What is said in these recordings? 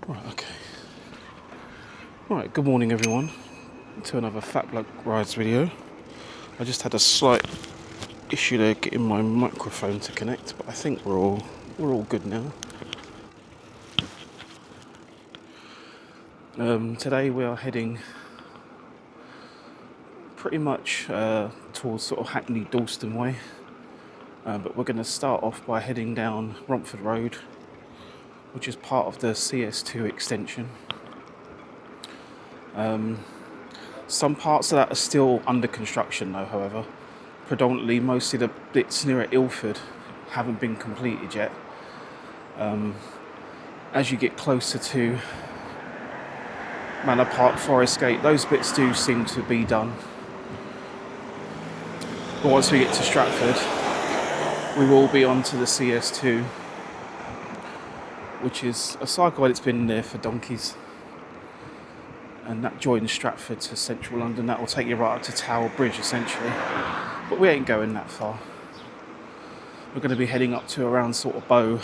Right, okay. Right, good morning everyone to another Fat Bloke Rides video. I just had a slight issue there getting my microphone to connect, but I think we're all good now. Today we are heading pretty much towards sort of Hackney Dalston way, but we're going to start off by heading down Romford Road, which is part of the CS2 extension. Some parts of that are still under construction though, however. Predominantly, mostly the bits near at Ilford haven't been completed yet. As you get closer to Manor Park, Forest Gate, those bits do seem to be done. But once we get to Stratford, we will be on to the CS2, which is a cycleway that's been there for donkeys. And that joins Stratford to central London. That will take you right up to Tower Bridge, essentially. But we ain't going that far. We're going to be heading up to around sort of Bow,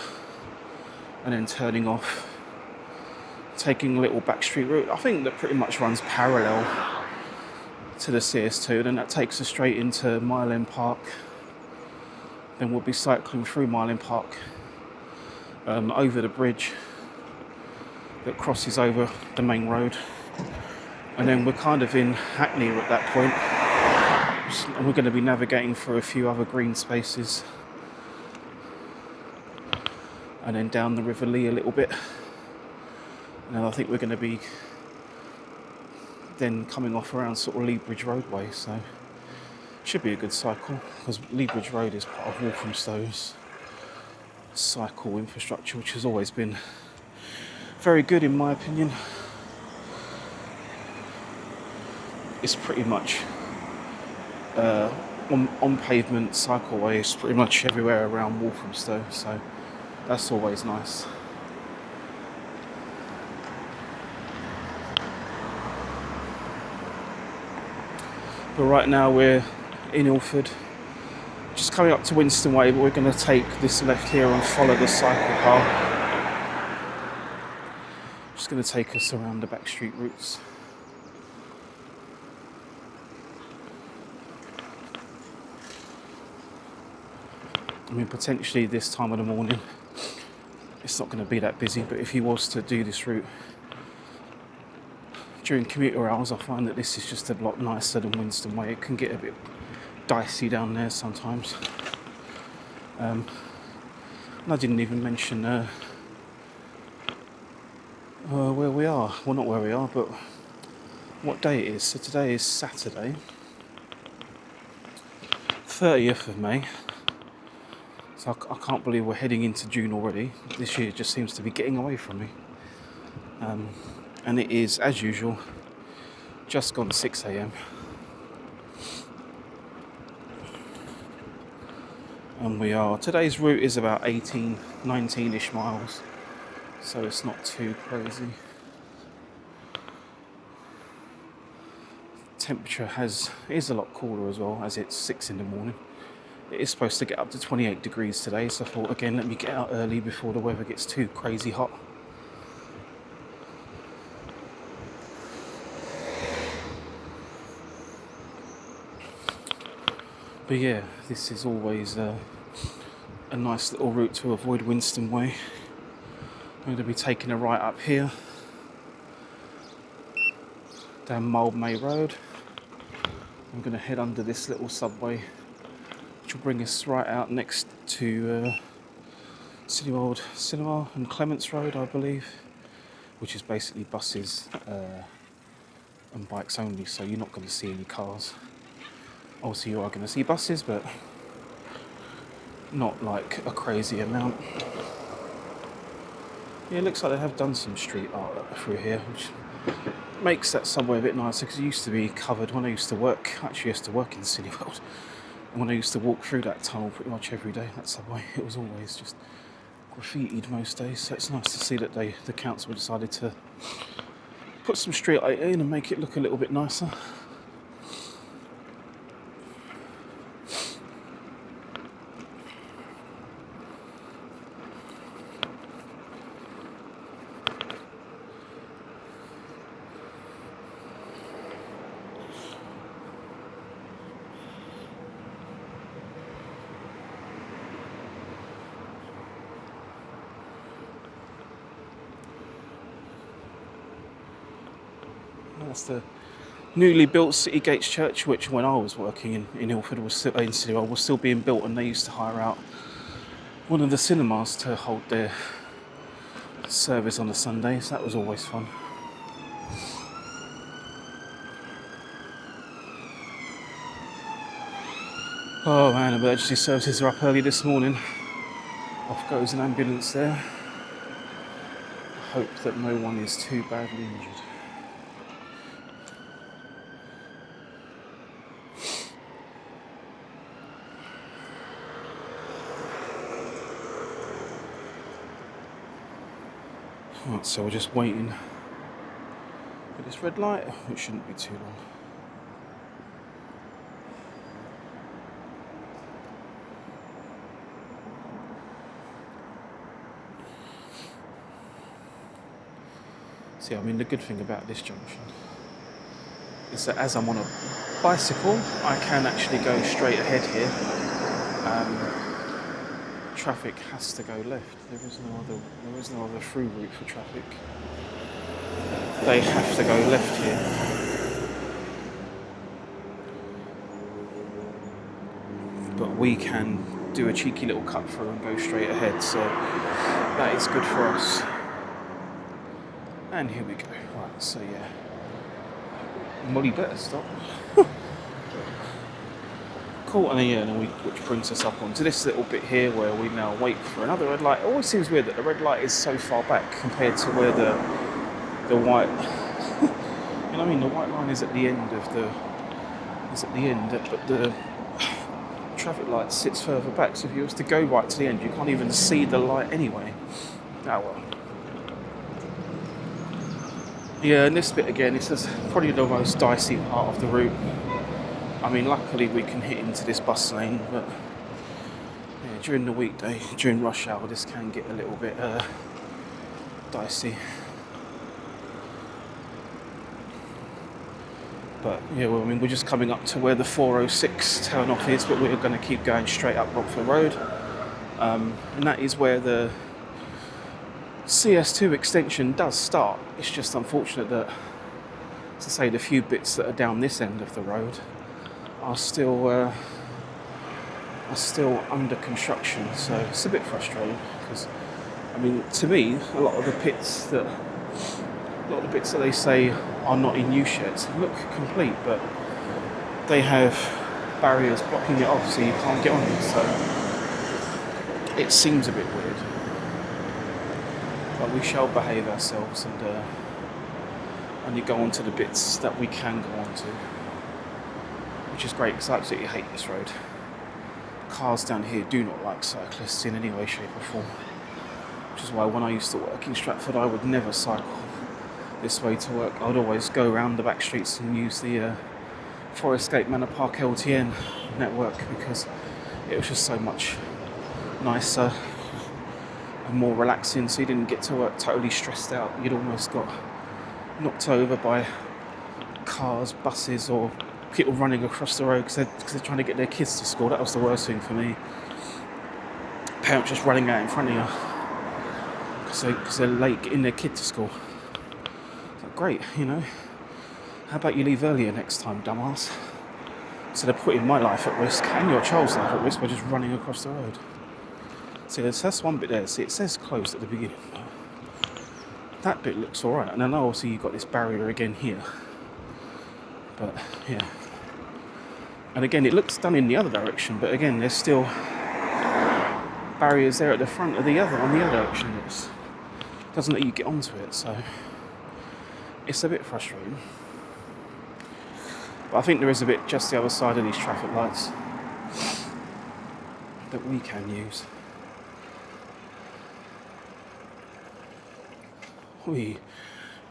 and then turning off, taking a little backstreet route. I think that pretty much runs parallel to the CS2. Then that takes us straight into Mile End Park. Then we'll be cycling through Mile End Park, over the bridge that crosses over the main road. And then we're kind of in Hackney at that point. And we're going to be navigating through a few other green spaces. And then down the River Lee a little bit. And I think we're going to be then coming off around sort of Lea Bridge roadway. So should be a good cycle, because Lea Bridge Road is part of Walthamstow's cycle infrastructure, which has always been very good in my opinion. It's pretty much on pavement cycleways pretty much everywhere around Walthamstow, so that's always nice. But right now we're in Ilford, just coming up to Winston Way, but we're going to take this left here and follow the cycle path. Just going to take us around the back street routes. I mean, potentially this time of the morning it's not going to be that busy, but if you was to do this route during commuter hours, I find that this is just a lot nicer than Winston Way. It can get a bit dicey down there sometimes. And I didn't even mention where we are. Well, not where we are, but what day it is. So today is Saturday, 30th of May. So I can't believe we're heading into June already. This year just seems to be getting away from me. And it is, as usual, just gone 6 a.m. And today's route is about 18, 19-ish miles. So it's not too crazy. Temperature is a lot cooler as well, as it's 6 in the morning. It is supposed to get up to 28 degrees today, so I thought, again, let me get out early before the weather gets too crazy hot. But yeah, this is always a nice little route to avoid Winston Way. I'm going to be taking a right up here, down Mildmay Road. I'm going to head under this little subway, which will bring us right out next to Cineworld Cinema and Clements Road, I believe, which is basically buses and bikes only, so you're not going to see any cars. Obviously you are going to see buses, but not like a crazy amount. Yeah, it looks like they have done some street art through here, which makes that subway a bit nicer, because it used to be covered when I used to work. Actually, I used to work in Cineworld, and when I used to walk through that tunnel pretty much every day, that subway, it was always just graffitied most days. So it's nice to see that the council decided to put some street art in and make it look a little bit nicer. That's the newly built City Gates Church, which when I was working in Ilford was still being built, and they used to hire out one of the cinemas to hold their service on a Sunday, so that was always fun. Oh man, emergency services are up early this morning. Off goes an ambulance there. I hope that no one is too badly injured. Right, so we're just waiting for this red light, which shouldn't be too long. See, I mean, the good thing about this junction is that as I'm on a bicycle, I can actually go straight ahead here. Traffic has to go left. There is no other through route for traffic. They have to go left here. But we can do a cheeky little cut through and go straight ahead, so that is good for us. And here we go. Right, so yeah. Molly better stop. Cool, and then which brings us up onto this little bit here where we now wait for another red light. It always seems weird that the red light is so far back compared to where the white you know what I mean, the white line is at the end but the traffic light sits further back, so if you was to go right to the end you can't even see the light anyway. Oh well. Yeah, and this bit again, this is probably the most dicey part of the route. I mean, luckily we can hit into this bus lane, but yeah, during the weekday, during rush hour, this can get a little bit dicey. But yeah, well, I mean, we're just coming up to where the 406 turn off is, but we're going to keep going straight up Romford Road, and that is where the CS2 extension does start. It's just unfortunate that, as I say, the few bits that are down this end of the road are still under construction, so it's a bit frustrating because, I mean, to me, a lot of the bits that they say are not in use yet look complete, but they have barriers blocking it off, so you can't get on it. So it seems a bit weird, but we shall behave ourselves and only go on to the bits that we can go on to, which is great because I absolutely hate this road. Cars down here do not like cyclists in any way, shape or form, which is why when I used to work in Stratford I would never cycle this way to work. I'd always go around the back streets and use the Forest Gate Park LTN network because it was just so much nicer and more relaxing, so you didn't get to work totally stressed out. You'd almost got knocked over by cars, buses, or people running across the road because they're trying to get their kids to school. That was the worst thing for me. Parents just running out in front of you because they're late getting their kid to school. It's like, great, you know. How about you leave earlier next time, dumbass? So they're putting my life at risk and your child's life at risk by just running across the road. See, that's one bit there. See, it says closed at the beginning. That bit looks alright. And then obviously you've got this barrier again here. But, yeah. And again, it looks done in the other direction, but again, there's still barriers there at the front of on the other direction that doesn't let you get onto it, so it's a bit frustrating. But I think there is a bit just the other side of these traffic lights that we can use.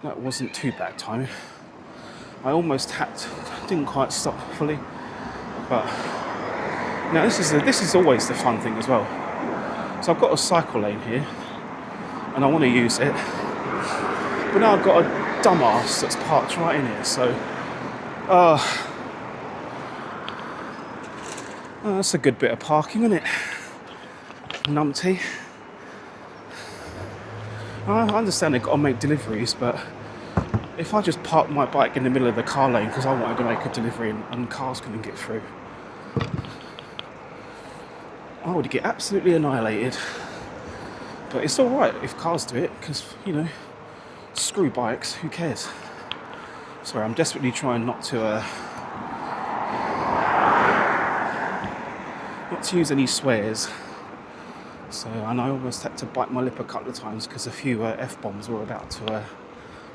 That wasn't too bad timing. I almost didn't quite stop fully, but now this is always the fun thing as well. So I've got a cycle lane here, and I want to use it, but now I've got a dumbass that's parked right in here. So, that's a good bit of parking, isn't it? Numpty. I understand they've got to make deliveries, but If I just parked my bike in the middle of the car lane because I wanted to make a delivery and cars couldn't get through, I would get absolutely annihilated. But it's alright if cars do it, because, you know, screw bikes, who cares? Sorry, I'm desperately trying not to use any swears. So, and I almost had to bite my lip a couple of times because a few F-bombs were about to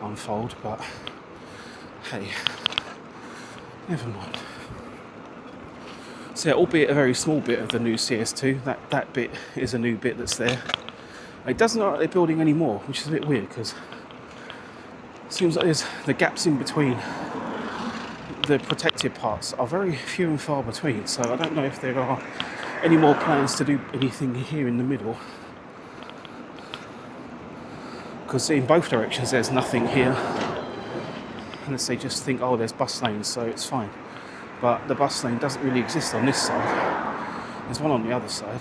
unfold, but hey, never mind. So yeah, albeit a very small bit of the new CS2, that bit is a new bit that's there. It doesn't look like they're building any more, which is a bit weird because it seems like there's the gaps in between the protected parts are very few and far between, so I don't know if there are any more plans to do anything here in the middle, because in both directions there's nothing here unless they just think, oh, there's bus lanes, so it's fine. But the bus lane doesn't really exist on this side. There's one on the other side.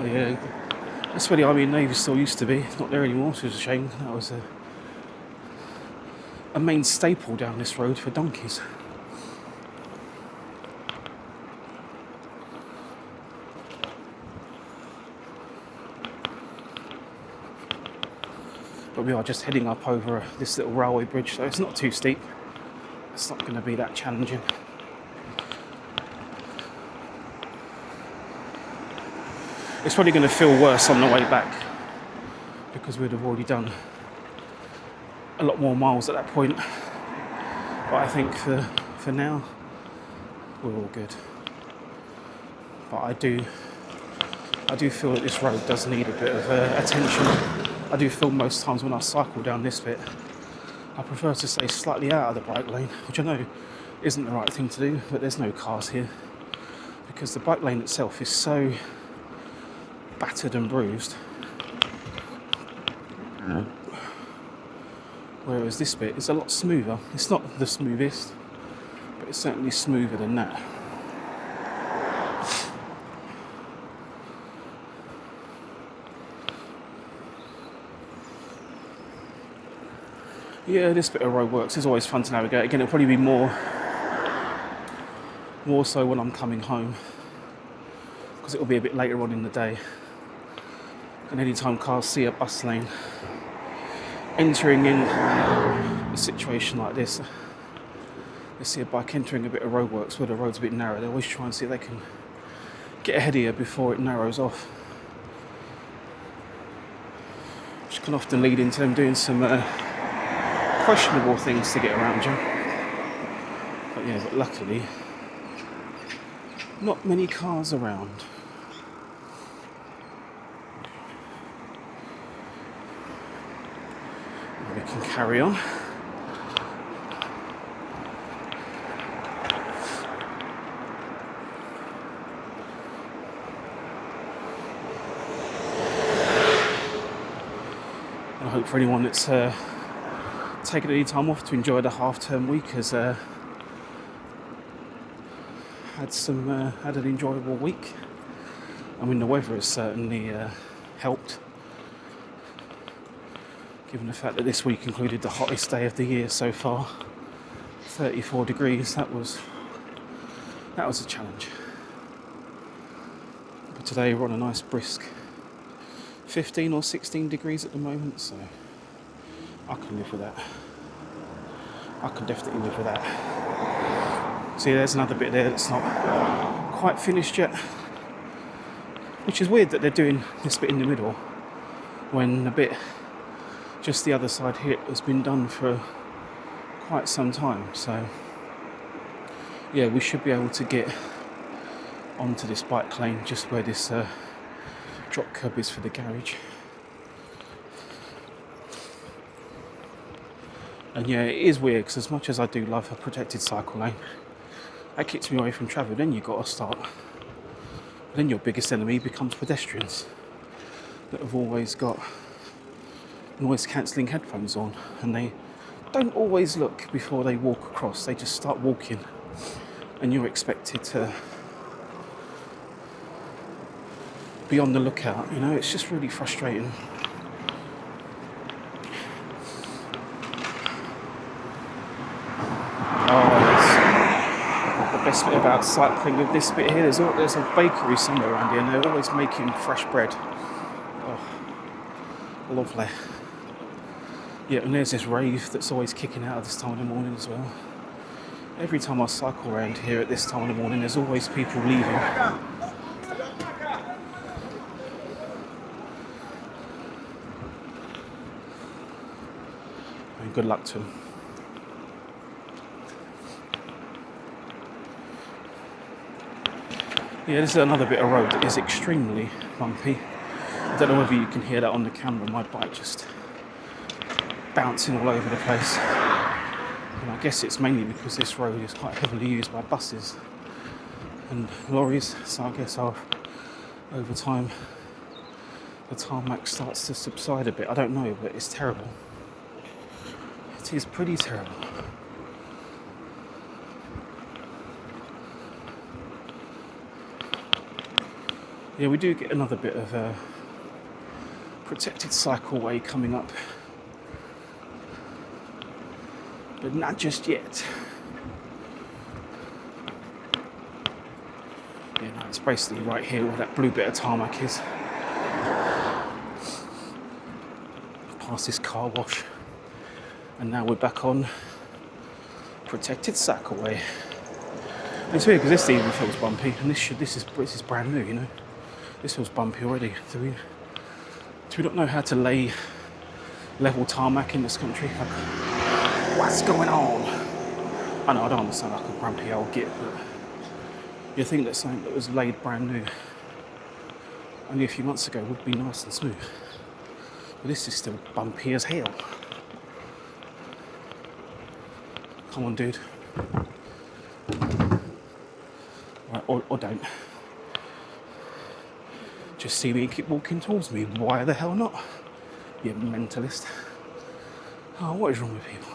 Yeah, that's where the Army and Navy still used to be. It's not there anymore, which is a shame. That was a main staple down this road for donkeys. But we are just heading up over this little railway bridge, so it's not too steep. It's not going to be that challenging. It's probably going to feel worse on the way back because we'd have already done a lot more miles at that point. But I think for now, we're all good. But I do feel that this road does need a bit of attention. I do feel most times when I cycle down this bit, I prefer to stay slightly out of the bike lane, which I know isn't the right thing to do, but there's no cars here because the bike lane itself is so battered and bruised. Whereas this bit is a lot smoother. It's not the smoothest, but it's certainly smoother than that. Yeah, this bit of road works is always fun to navigate. Again, it'll probably be more so when I'm coming home, because it'll be a bit later on in the day. And anytime cars see a bus lane entering in a situation like this, they see a bike entering a bit of roadworks where the road's a bit narrow, they always try and see if they can get ahead of you before it narrows off, which can often lead into them doing some questionable things to get around you. But yeah, but luckily not many cars around. We can carry on. And I hope for anyone that's taken any time off to enjoy the half-term week has had an enjoyable week. I mean, the weather has certainly helped, given the fact that this week included the hottest day of the year so far, 34 degrees. That was a challenge. But today we're on a nice brisk 15 or 16 degrees at the moment, so I can live with that. I can definitely live with that. See, there's another bit there that's not quite finished yet, which is weird that they're doing this bit in the middle when a bit just the other side here has been done for quite some time. So yeah, we should be able to get onto this bike lane, just where this drop curb is for the garage. And yeah, it is weird, because as much as I do love a protected cycle lane, that keeps me away from travel. Then you've got to start. Then your biggest enemy becomes pedestrians that have always got noise cancelling headphones on, and they don't always look before they walk across. They just start walking, and you're expected to be on the lookout. You know, it's just really frustrating. The best bit about cycling with this bit here, there's a bakery somewhere around here, and they're always making fresh bread. Oh, lovely. Yeah, and there's this rave that's always kicking out at this time of the morning as well. Every time I cycle around here at this time of the morning, there's always people leaving. And good luck to them. Yeah, this is another bit of road that is extremely bumpy. I don't know whether you can hear that on the camera, my bike just bouncing all over the place. And I guess it's mainly because this road is quite heavily used by buses and lorries, so I guess over time the tarmac starts to subside a bit. I don't know, but it's terrible. It is pretty terrible. Yeah, we do get another bit of a protected cycleway coming up, but not just yet. Yeah, no, it's basically right here where that blue bit of tarmac is. Past this car wash, and now we're back on protected cycleway. And it's weird because this even feels bumpy, and this is brand new, you know. This feels bumpy already. Do we not know how to lay level tarmac in this country? Like, what's going on? I know I don't understand like a grumpy old git, but you think that something that was laid brand new only a few months ago would be nice and smooth. But this is still bumpy as hell. Come on, dude. Right, or don't. Just see me keep walking towards me. Why the hell not? You mentalist. Oh, what is wrong with people?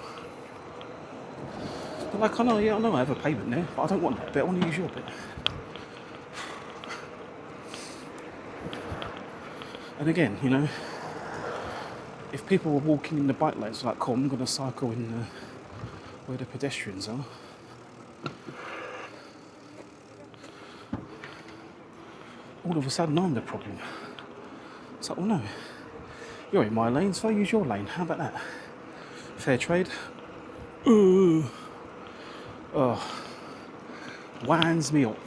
But like, I know I have a pavement there, but I don't want that bit. I want to use your bit. And again, you know, if people were walking in the bike lanes, like, cool, I'm going to cycle in where the pedestrians are. All of a sudden, I'm the problem. It's like, well, no, you're in my lane, so I use your lane. How about that? Fair trade. Ooh. Oh, winds me up.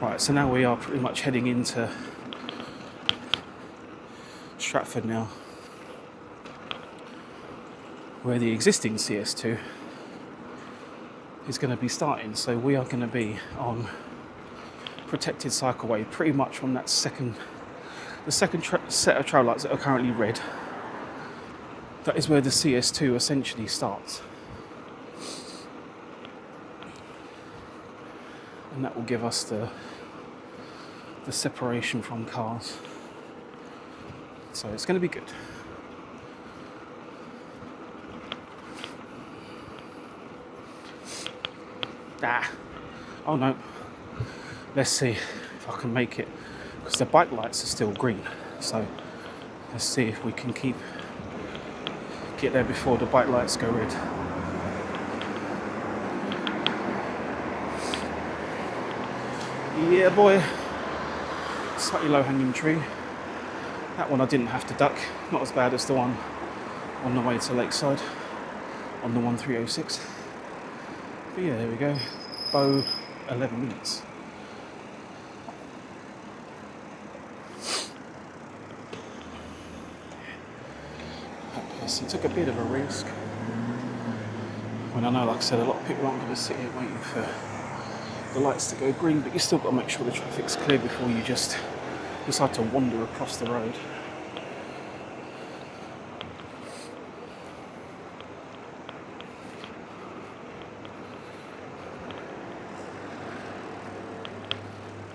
Right, so now we are pretty much heading into Stratford now, where the existing CS2 is going to be starting. So we are going to be on protected cycleway pretty much from that second set of trail lights that are currently red. That is where the CS2 essentially starts. And that will give us the separation from cars. So it's going to be good. Oh no. Let's see if I can make it, because the bike lights are still green. So let's see if we can get there before the bike lights go red. Yeah, boy. Slightly low-hanging tree. That one I didn't have to duck. Not as bad as the one on the way to Lakeside on the 1306. But yeah, there we go. Bow 11 minutes. Yes, he took a bit of a risk. When I know, like I said, a lot of people aren't going to sit here waiting for the lights to go green, but you still got to make sure the traffic's clear before you just decide to wander across the road.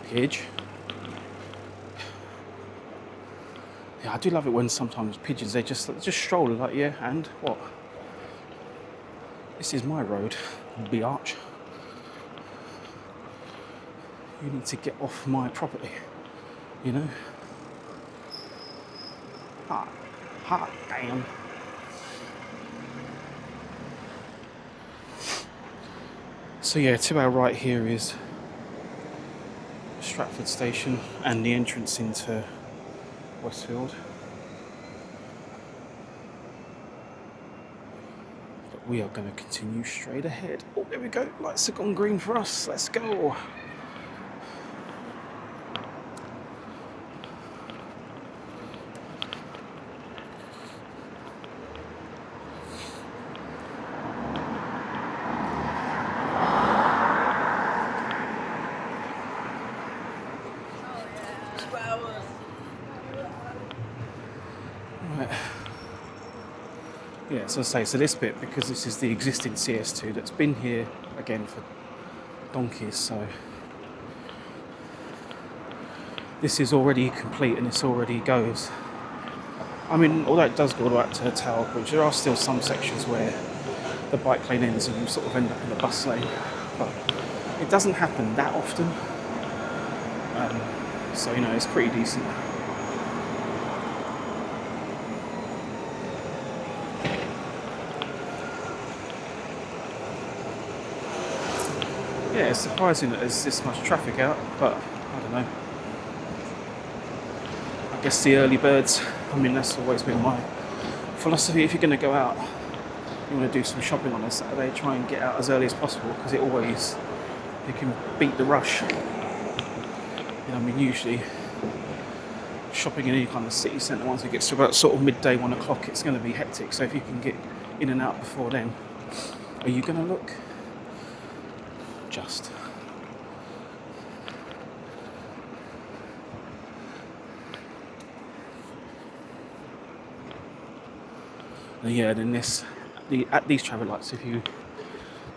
Pidge. Yeah, I do love it when sometimes pigeons, they just stroll like, yeah, and what? This is my road, biatch. You need to get off my property, you know? Hot damn. So yeah, to our right here is Stratford Station and the entrance into Westfield. But we are going to continue straight ahead. Oh, there we go. Lights have gone green for us. Let's go. Yeah, so I say, so this bit, because this is the existing CS2 that's been here again for donkeys, so this is already complete and this already goes. I mean, although it does go right to the Tower Bridge, there are still some sections where the bike lane ends and you sort of end up in the bus lane, but it doesn't happen that often, so you know, it's pretty decent. Yeah, it's surprising that there's this much traffic out, but I don't know. I guess the early birds, I mean, that's always been my philosophy. If you're going to go out, you want to do some shopping on a Saturday, try and get out as early as possible, because you can beat the rush. You know, I mean, usually shopping in any kind of city centre, once it gets to about sort of midday, 1 o'clock, it's going to be hectic. So if you can get in and out before then, are you going to look? Just. And yeah, then at these traffic lights, if you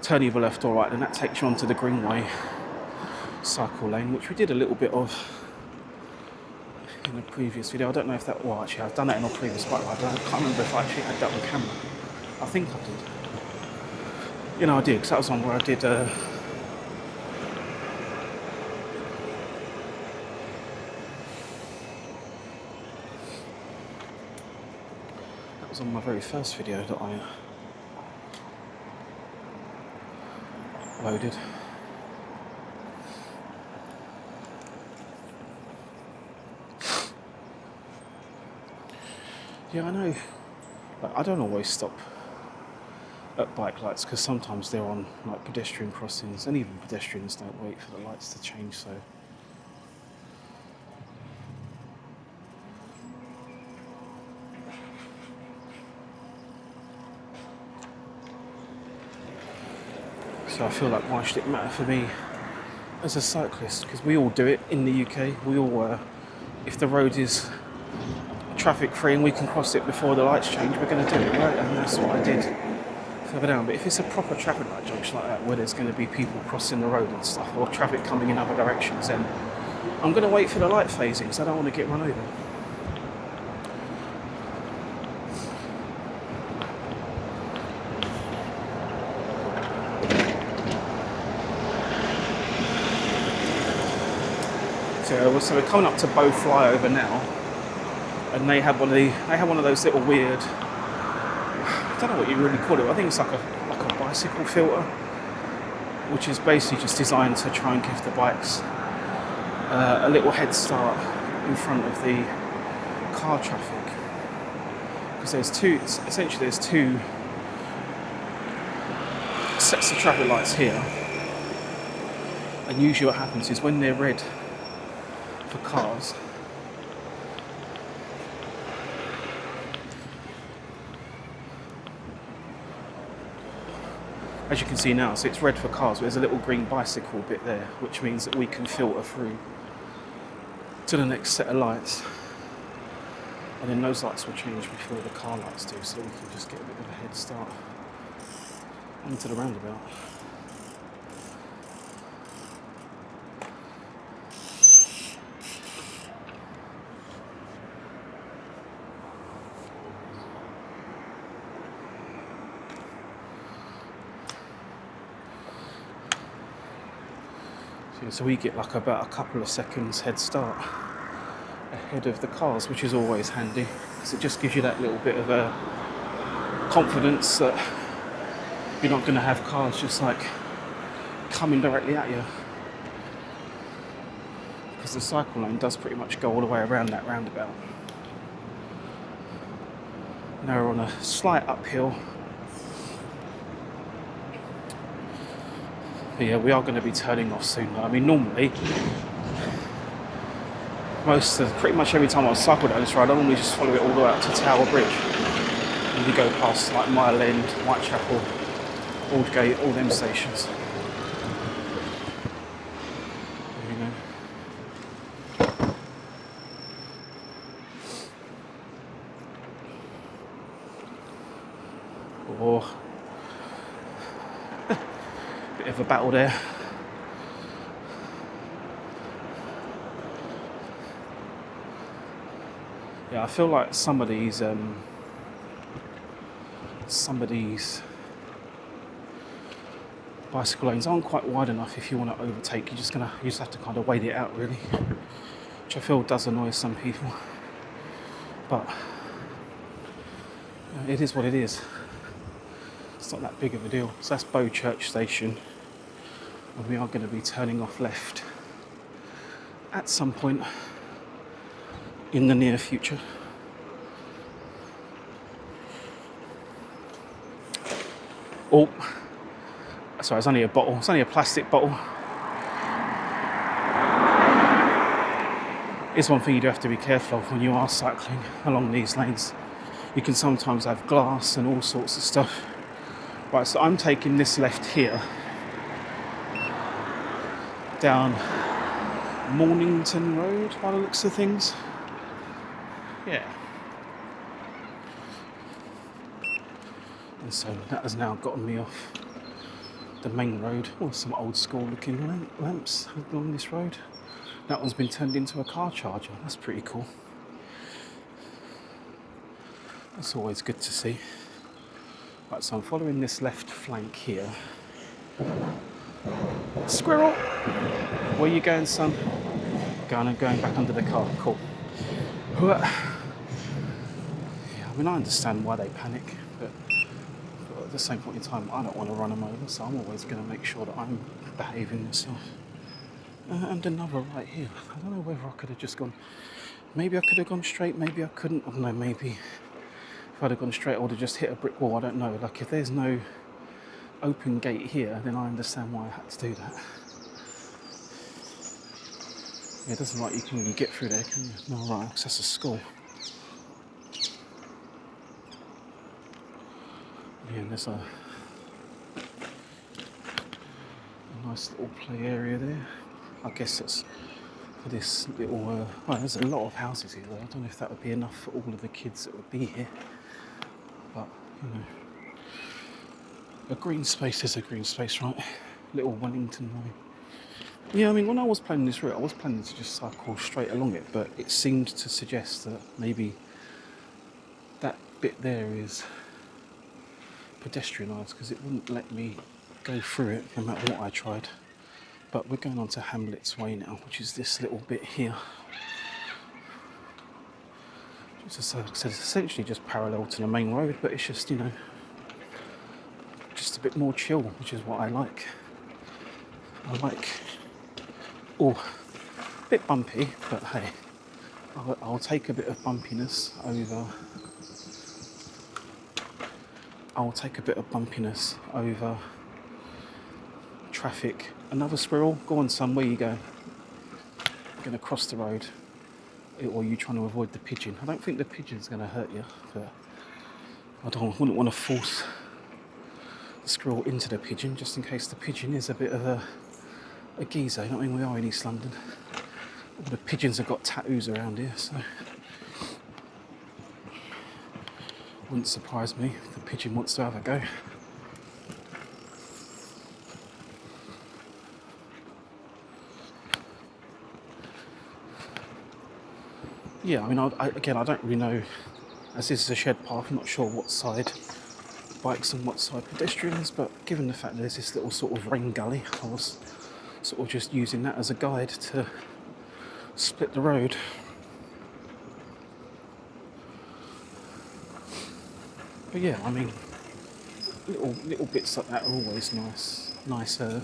turn either left or right, then that takes you onto the Greenway cycle lane, which we did a little bit of in a previous video. I don't know if that, well, actually I've done that in a previous bike ride, but I can't remember if I actually had that on camera. I think I did. You know, I did, because that was one where I did on my very first video that I uploaded. Yeah, I know. Like, I don't always stop at bike lights because sometimes they're on like pedestrian crossings, and even pedestrians don't wait for the lights to change. So I feel like, why should it matter for me as a cyclist? Because we all do it in the UK. We all, if the road is traffic free and we can cross it before the lights change, we're going to do it, right? And that's what I did further down. But if it's a proper traffic light junction like that, where there's going to be people crossing the road and stuff, or traffic coming in other directions, then I'm going to wait for the light phasing because I don't want to get run over. So we're coming up to Bow Flyover now, and they had one of those little weird, I don't know what you really call it. I think it's like a bicycle filter, which is basically just designed to try and give the bikes a little head start in front of the car traffic. Because there's two sets of traffic lights here, and usually what happens is when they're red for cars, As you can see now, so it's red for cars, but there's a little green bicycle bit there, which means that we can filter through to the next set of lights. And then those lights will change before the car lights do, so we can just get a bit of a head start onto the roundabout. So we get like about a couple of seconds head start ahead of the cars, which is always handy because it just gives you that little bit of a confidence that you're not going to have cars just like coming directly at you, because the cycle lane does pretty much go all the way around that roundabout. Now we're on a slight uphill. But yeah, we are going to be turning off soon. I mean, normally, pretty much every time I cycle down this road, I normally just follow it all the way up to Tower Bridge. And you go past like Mile End, Whitechapel, Aldgate, all them stations. You know. Or bit of a battle there. Yeah, I feel like some of these bicycle lanes aren't quite wide enough if you want to overtake. You just have to kind of wait it out, really, which I feel does annoy some people. But you know, it is what it is. It's not that big of a deal. So that's Bow Church Station, and we are going to be turning off left at some point in the near future. Oh, sorry, it's only a bottle. It's only a plastic bottle. It's one thing you do have to be careful of when you are cycling along these lanes. You can sometimes have glass and all sorts of stuff. Right, so I'm taking this left here down Mornington Road by the looks of things. Yeah. And so that has now gotten me off the main road. Oh, some old school looking lamps along this road. That one's been turned into a car charger. That's pretty cool. That's always good to see. Right, so I'm following this left flank here. Squirrel! Where you going, son? Going back under the car. Cool. Yeah, I mean, I understand why they panic, but at the same point in time, I don't want to run them over, so I'm always going to make sure that I'm behaving myself. And another right here. I don't know whether I could have just gone. Maybe I could have gone straight, maybe I couldn't. I don't know, maybe if I'd have gone straight, I would have just hit a brick wall. I don't know. Like, if there's no open gate here, then I understand why I had to do that. Yeah, it doesn't like you can really get through there, can you? No, right, because that's a school. Yeah, and there's a nice little play area there. I guess that's for this little... well, there's a lot of houses here, though. I don't know if that would be enough for all of the kids that would be here. But, you know, a green space is a green space, right? Little Wellington way. Yeah, I mean, when I was planning this route, I was planning to just cycle straight along it, but it seemed to suggest that maybe that bit there is pedestrianised, because it wouldn't let me go through it no matter what I tried. But we're going on to Hamlet's Way now, which is this little bit here. So it's essentially just parallel to the main road, but it's just, you know, just a bit more chill, which is what I like. Oh, a bit bumpy, but hey, I'll take a bit of bumpiness over. Traffic. Another squirrel. Go on, son. Where you going? You're going to cross the road, or are you trying to avoid the pigeon? I don't think the pigeon's going to hurt you, but wouldn't want to force scroll into the pigeon, just in case the pigeon is a bit of a geezer. You know what I mean? We are in East London. All the pigeons have got tattoos around here, so wouldn't surprise me if the pigeon wants to have a go. Yeah, I mean, again, I don't really know, as this is a shed path, I'm not sure what side bikes and what side pedestrians, but given the fact there's this little sort of rain gully, I was sort of just using that as a guide to split the road. But yeah, I mean, little bits like that are always nicer.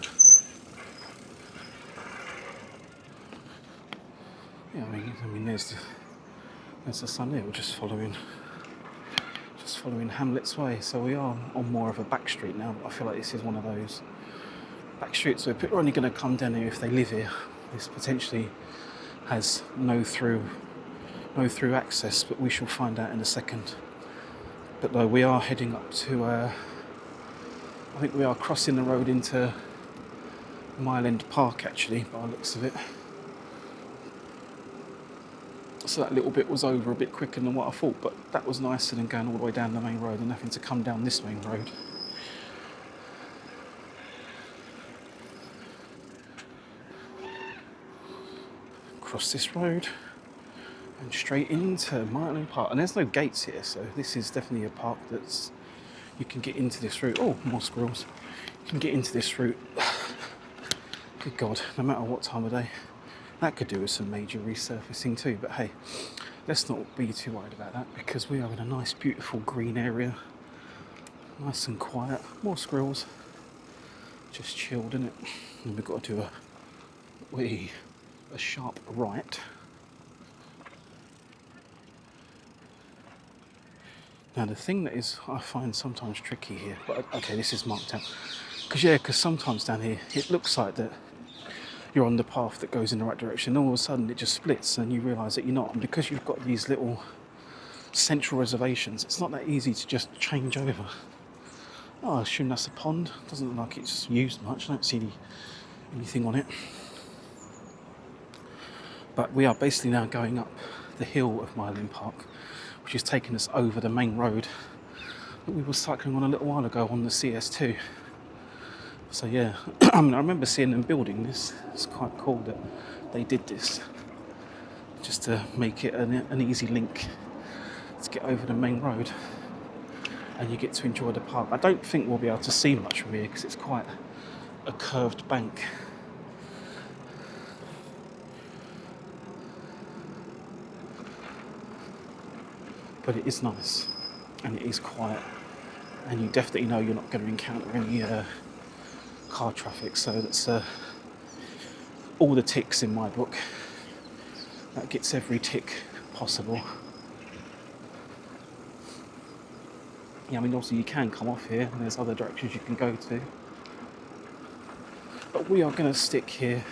Yeah, I mean, there's the sun there. We're just following Hamlet's Way. So we are on more of a back street now. But I feel like this is one of those back streets where people are only going to come down here if they live here. This potentially has no through access, but we shall find out in a second. But though we are heading up to, I think we are crossing the road into Mile End Park actually, by the looks of it. So that little bit was over a bit quicker than what I thought, but that was nicer than going all the way down the main road and having to come down this main road. Cross this road and straight into Mile End Park. And there's no gates here, so this is definitely a park that's, you can get into this route. Oh, more squirrels. You can get into this route. Good God, no matter what time of day. That could do with some major resurfacing too, but hey, let's not be too worried about that because we are in a nice, beautiful green area. Nice and quiet. More squirrels. Just chilled, innit? And we've got to do a sharp right. Now the thing that is, I find sometimes tricky here, but okay, this is marked out. Because sometimes down here, it looks like that you're on the path that goes in the right direction, and all of a sudden it just splits and you realise that you're not. And because you've got these little central reservations, it's not that easy to just change over. Oh, I assume that's a pond. Doesn't look like it's used much. I don't see anything on it. But we are basically now going up the hill of Mile End Park, which is taking us over the main road that we were cycling on a little while ago on the CS2. So yeah, I mean, I remember seeing them building this. It's quite cool that they did this, just to make it an easy link to get over the main road, and you get to enjoy the park. I don't think we'll be able to see much from here because it's quite a curved bank. But it is nice, and it is quiet, and you definitely know you're not going to encounter any car traffic, so that's all the ticks in my book. That gets every tick possible. Yeah, I mean, also you can come off here, and there's other directions you can go to. But we are going to stick here.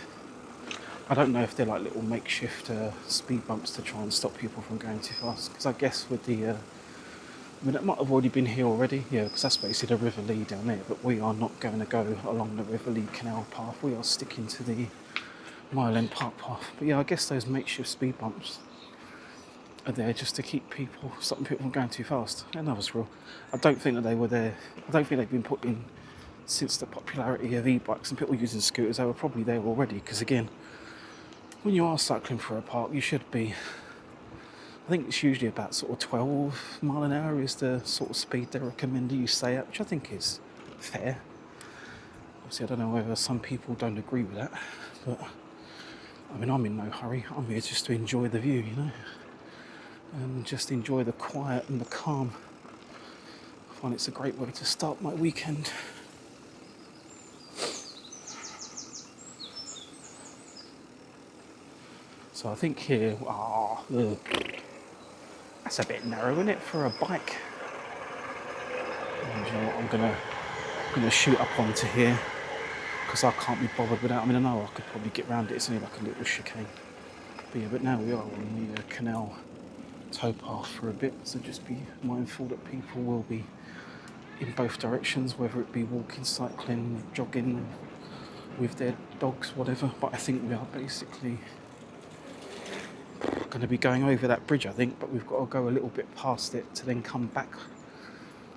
I don't know if they're like little makeshift speed bumps to try and stop people from going too fast, because I guess with the I mean, it might have already been here already, yeah, because that's basically the River Lee down there, but we are not going to go along the River Lee canal path. We are sticking to the Mile End Park path. But yeah, I guess those makeshift speed bumps are there just to keep people, stopping people from going too fast. Another squirrel. I don't think that they were there. I don't think they've been put in since the popularity of e-bikes and people using scooters. They were probably there already, because again, when you are cycling for a park, you should be, I think it's usually about sort of 12 mile an hour is the sort of speed they recommend you stay at, which I think is fair. Obviously, I don't know whether some people don't agree with that, but I mean, I'm in no hurry. I'm here just to enjoy the view, you know, and just enjoy the quiet and the calm. I find it's a great way to start my weekend. So I think here, that's a bit narrow, isn't it, for a bike? And you know what, I'm gonna shoot up onto here because I can't be bothered with that. I mean, I know I could probably get round it. It's only like a little chicane. But yeah, but now we are on the canal towpath for a bit, so just be mindful that people will be in both directions, whether it be walking, cycling, jogging, with their dogs, whatever. But I think we are basically going to be going over that bridge, I think, but we've got to go a little bit past it to then come back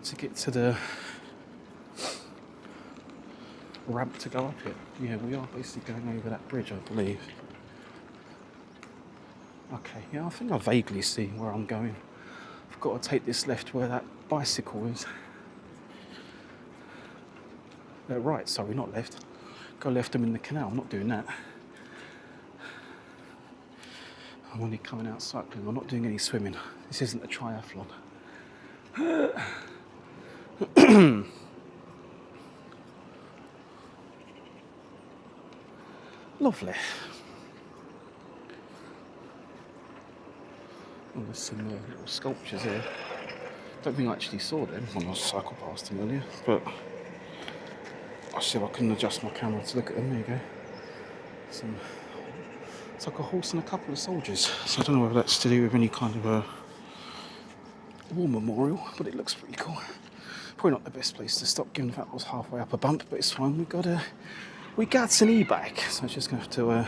to get to the ramp to go up it. Yeah, we are basically going over that bridge, I believe. Okay, yeah, I think I vaguely see where I'm going. I've got to take this left where that bicycle is. Right, sorry, not left. Go left, I'm in the canal. I'm not doing that. I'm only coming out cycling. I'm not doing any swimming. This isn't a triathlon. Lovely. Oh, there's some little sculptures here. Don't think I actually saw them when I cycled past them earlier, but I'll see if I can adjust my camera to look at them. There you go. It's like a horse and a couple of soldiers. So I don't know whether that's to do with any kind of a war memorial, but it looks pretty cool. Probably not the best place to stop, given the fact I was halfway up a bump, but it's fine. We got an e-bike, so it's just going to have to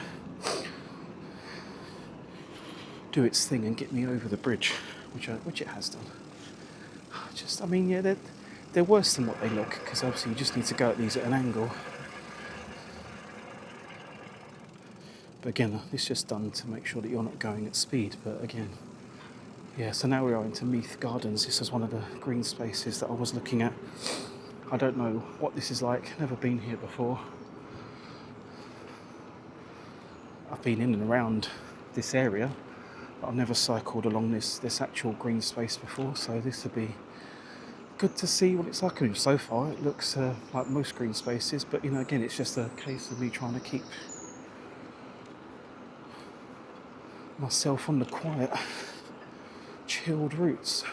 do its thing and get me over the bridge, which it has done. I mean, yeah, they're worse than what they look, because obviously you just need to go at these at an angle. But again, it's just done to make sure that you're not going at speed. But again, yeah, so now we are into Meath Gardens. This is one of the green spaces that I was looking at. I don't know what this is like, never been here before. I've been in and around this area, but I've never cycled along this actual green space before, so this would be good to see what it's like. I mean, so far it looks like most green spaces, but again, it's just a case of me trying to keep myself on the quiet, chilled routes.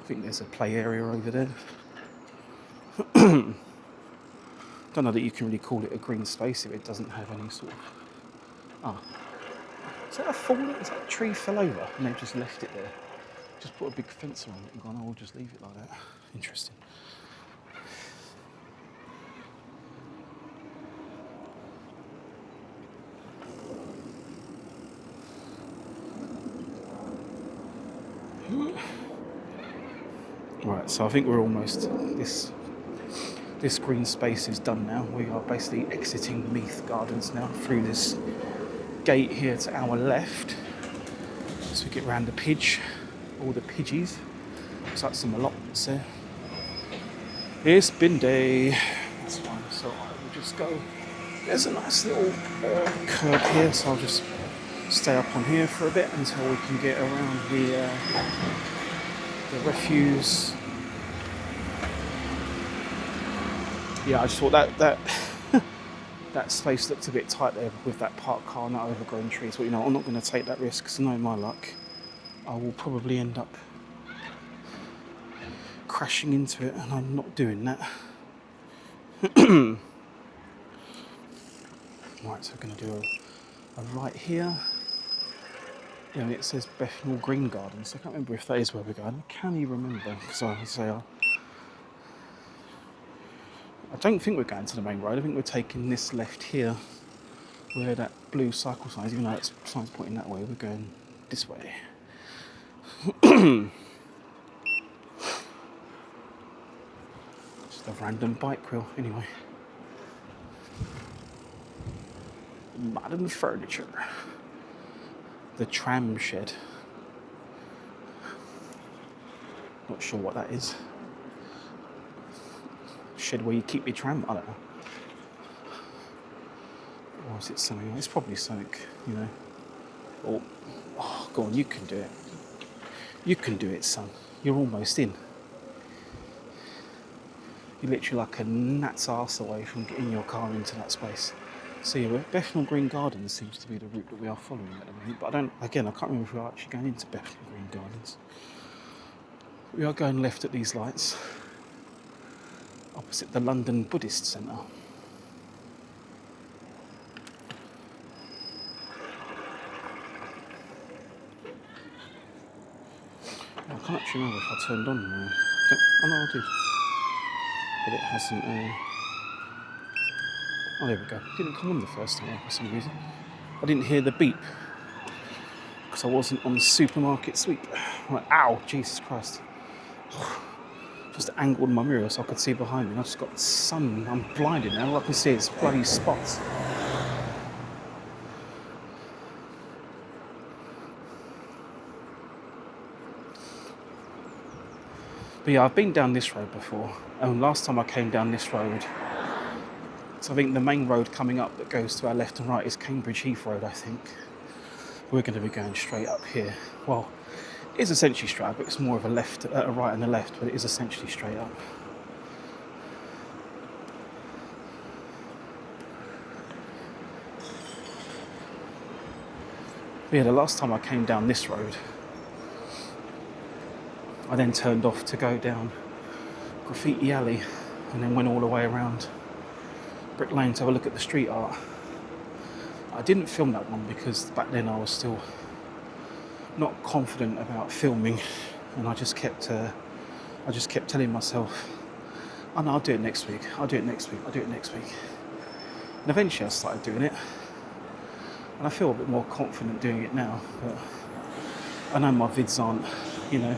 I think there's a play area over there. Don't know that you can really call it a green space if it doesn't have any sort of... Is that a tree fell over and they've just left it there? Just put a big fence around it and gone, we'll just leave it like that. Interesting. Right, so I think we're almost... This green space is done now. We are basically exiting Meath Gardens now through this gate here to our left. So we get round the pidge, all the pidgeys. Looks like some allotments there. It's bin day. That's fine, so I will just go. There's a nice little curb here, so I'll just stay up on here for a bit until we can get around the refuse. Yeah, I just thought that that space looked a bit tight there with that parked car and that overgrown trees. But I'm not going to take that risk, because knowing my luck, I will probably end up crashing into it, and I'm not doing that. Right, so we're going to do a right here. It says Bethnal Green Gardens. I can't remember if that is where we're going. I can't even remember, because I don't think we're going to the main road. I think we're taking this left here, where that blue cycle sign is. Even though that sign's pointing that way, we're going this way. Just a random bike wheel, anyway. Modern furniture. The tram shed. Not sure what that is. Shed where you keep your tram? I don't know. Or is it something? It's probably something, Oh, go on, you can do it. You can do it, son. You're almost in. You're literally like a gnat's arse away from getting your car into that space. So yeah, Bethnal Green Gardens seems to be the route that we are following at the moment. But I can't remember if we're actually going into Bethnal Green Gardens. We are going left at these lights, opposite the London Buddhist Centre. I can't actually remember if I turned on my... Oh no, I did. But it hasn't... Oh, there we go. It didn't come on the first time for some reason. I didn't hear the beep because I wasn't on the supermarket sweep. Right, ow, Jesus Christ. Just angled my mirror so I could see behind me. I just got the sun. I'm blinded now. All I can see is bloody spots. But yeah, I've been down this road before. And last time I came down this road, so I think the main road coming up that goes to our left and right is Cambridge Heath Road, I think. We're going to be going straight up here. Well, it is essentially straight up. It's more of a left, a right and a left, but it is essentially straight up. But yeah, the last time I came down this road, I then turned off to go down Graffiti Alley and then went all the way around Brick Lane to have a look at the street art. I didn't film that one because back then I was still not confident about filming, and I just kept telling myself, oh no, I'll do it next week, I'll do it next week, I'll do it next week. And eventually I started doing it, and I feel a bit more confident doing it now, but I know my vids aren't, you know,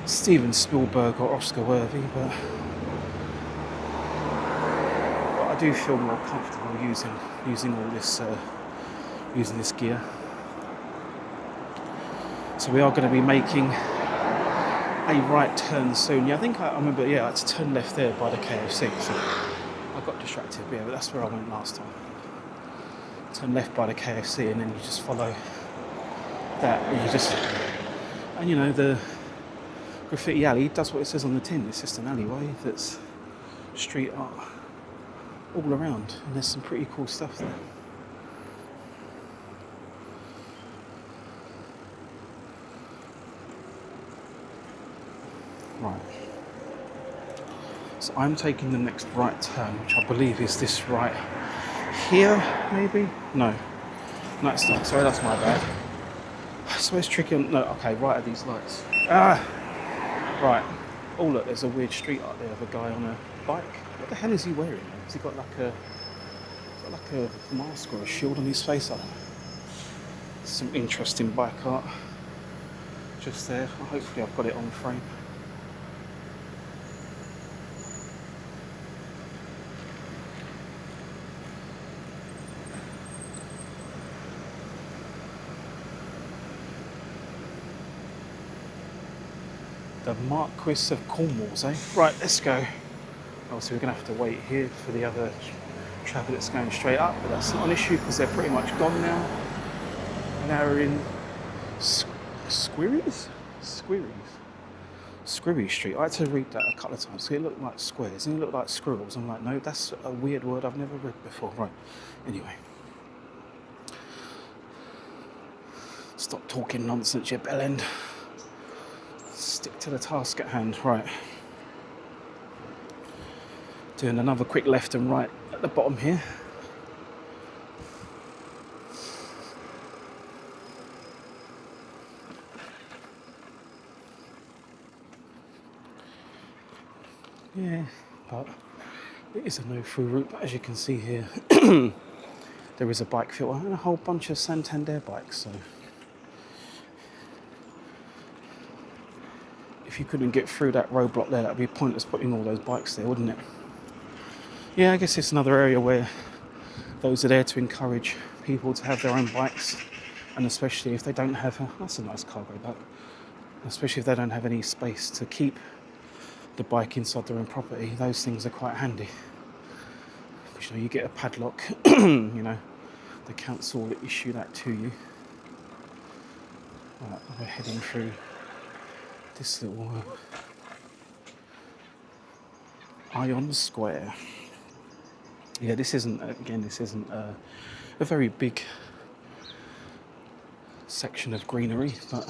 Steven Spielberg or Oscar worthy, but I do feel more comfortable using all this using this gear. So we are going to be making a right turn soon. Yeah, I remember. Yeah, I had to turn left there by the KFC. So I got distracted. But yeah, but that's where I went last time. Turn left by the KFC, and then you just follow that. And you know the Graffiti Alley does what it says on the tin. It's just an alleyway that's street art all around, and there's some pretty cool stuff there. Right. So I'm taking the next right turn, which I believe is this right here, maybe? No, it's not. Sorry, that's my bad. So it's tricky. No, okay, right at these lights. Right. Oh look, there's a weird street art there of a guy on a bike. What the hell is he wearing? Has he got like a mask or a shield on his face? I don't know. Some interesting bike art just there. Hopefully I've got it on frame. The Marquis of Cornwall's, eh? Right, let's go. Obviously, we're going to have to wait here for the other traffic that's going straight up, but that's not an issue because they're pretty much gone now. And now we're in Squirry Street. I had to read that a couple of times. So it looked like squares and it looked like squirrels. I'm like, no, that's a weird word I've never read before. Right, anyway. Stop talking nonsense, you bellend. Stick to the task at hand. Right. Doing another quick left and right at the bottom here. Yeah, but it is a no-through route. But as you can see here, there is a bike filter and a whole bunch of Santander bikes. So if you couldn't get through that roadblock there, that'd be pointless putting all those bikes there, wouldn't it? Yeah, I guess it's another area where those are there to encourage people to have their own bikes, and especially if they don't have that's a nice cargo bike. Especially if they don't have any space to keep the bike inside their own property, those things are quite handy. Because, you know, you get a padlock, you know, the council will issue that to you. Right, we're heading through this little Ion Square. Yeah, this isn't a very big section of greenery, but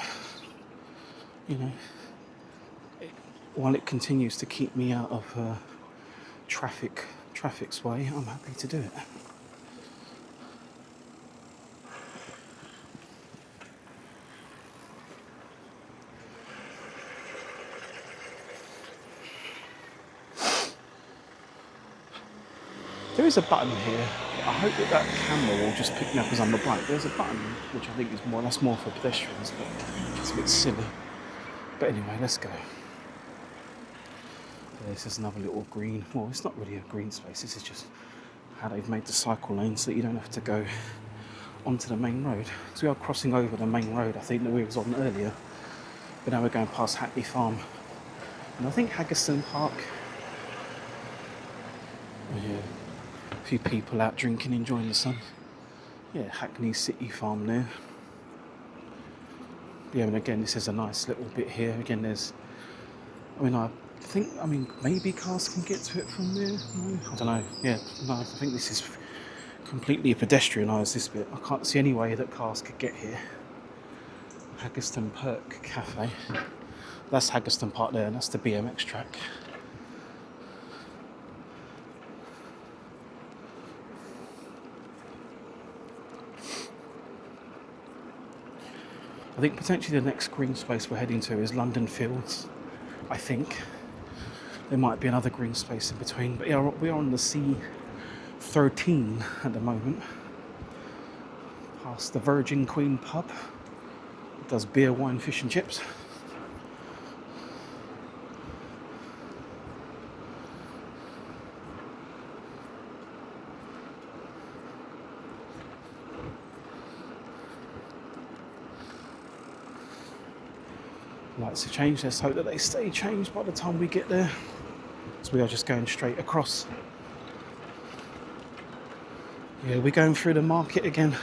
you know, while it continues to keep me out of traffic's way, I'm happy to do it. There is a button here. I hope that camera will just pick me up as I'm a bike. There's a button which I think is that's more for pedestrians, but it's a bit silly. But anyway, let's go. This is another little green. Well, it's not really a green space. This is just how they've made the cycle lane so that you don't have to go onto the main road. So we are crossing over the main road. I think that we was on earlier, but now we're going past Hackney Farm, and I think Haggerston Park. Oh, yeah. A few people out drinking, enjoying the sun. Yeah, Hackney City Farm there. Yeah, and again, this is a nice little bit here. Again, there's, I think maybe cars can get to it from there. No, I don't know. Yeah, no, I think this is completely pedestrianised, this bit. I can't see any way that cars could get here. Haggerston Park Cafe. That's Haggerston Park there, and that's the BMX track. I think potentially the next green space we're heading to is London Fields. I think there might be another green space in between, but yeah, we are on the C13 at the moment. Past the Virgin Queen pub. It does beer, wine, fish and chips. Lights have changed. Let's hope that they stay changed by the time we get there. So we are just going straight across. Yeah, we're going through the market again.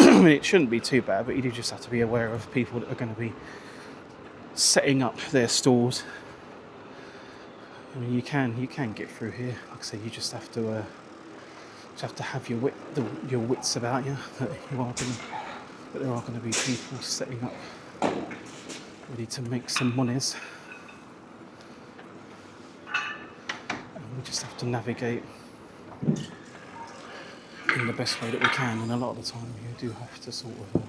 I mean, it shouldn't be too bad, but you do just have to be aware of people that are going to be setting up their stalls. I mean, you can get through here. Like I say, you just have to have your wits about you. That there are going to be people setting up, ready to make some monies. And we just have to navigate in the best way that we can, and a lot of the time you do have to sort of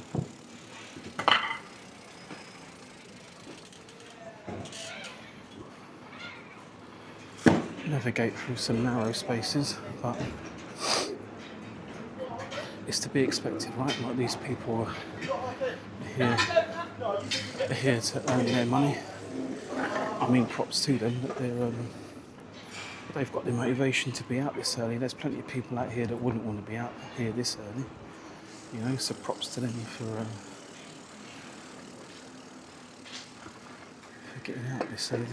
navigate through some narrow spaces, but it's to be expected, right? Like, these people are here to earn their money. I mean, props to them that they've got the motivation to be out this early. There's plenty of people out here that wouldn't want to be out here this early, you know, so props to them for getting out this early.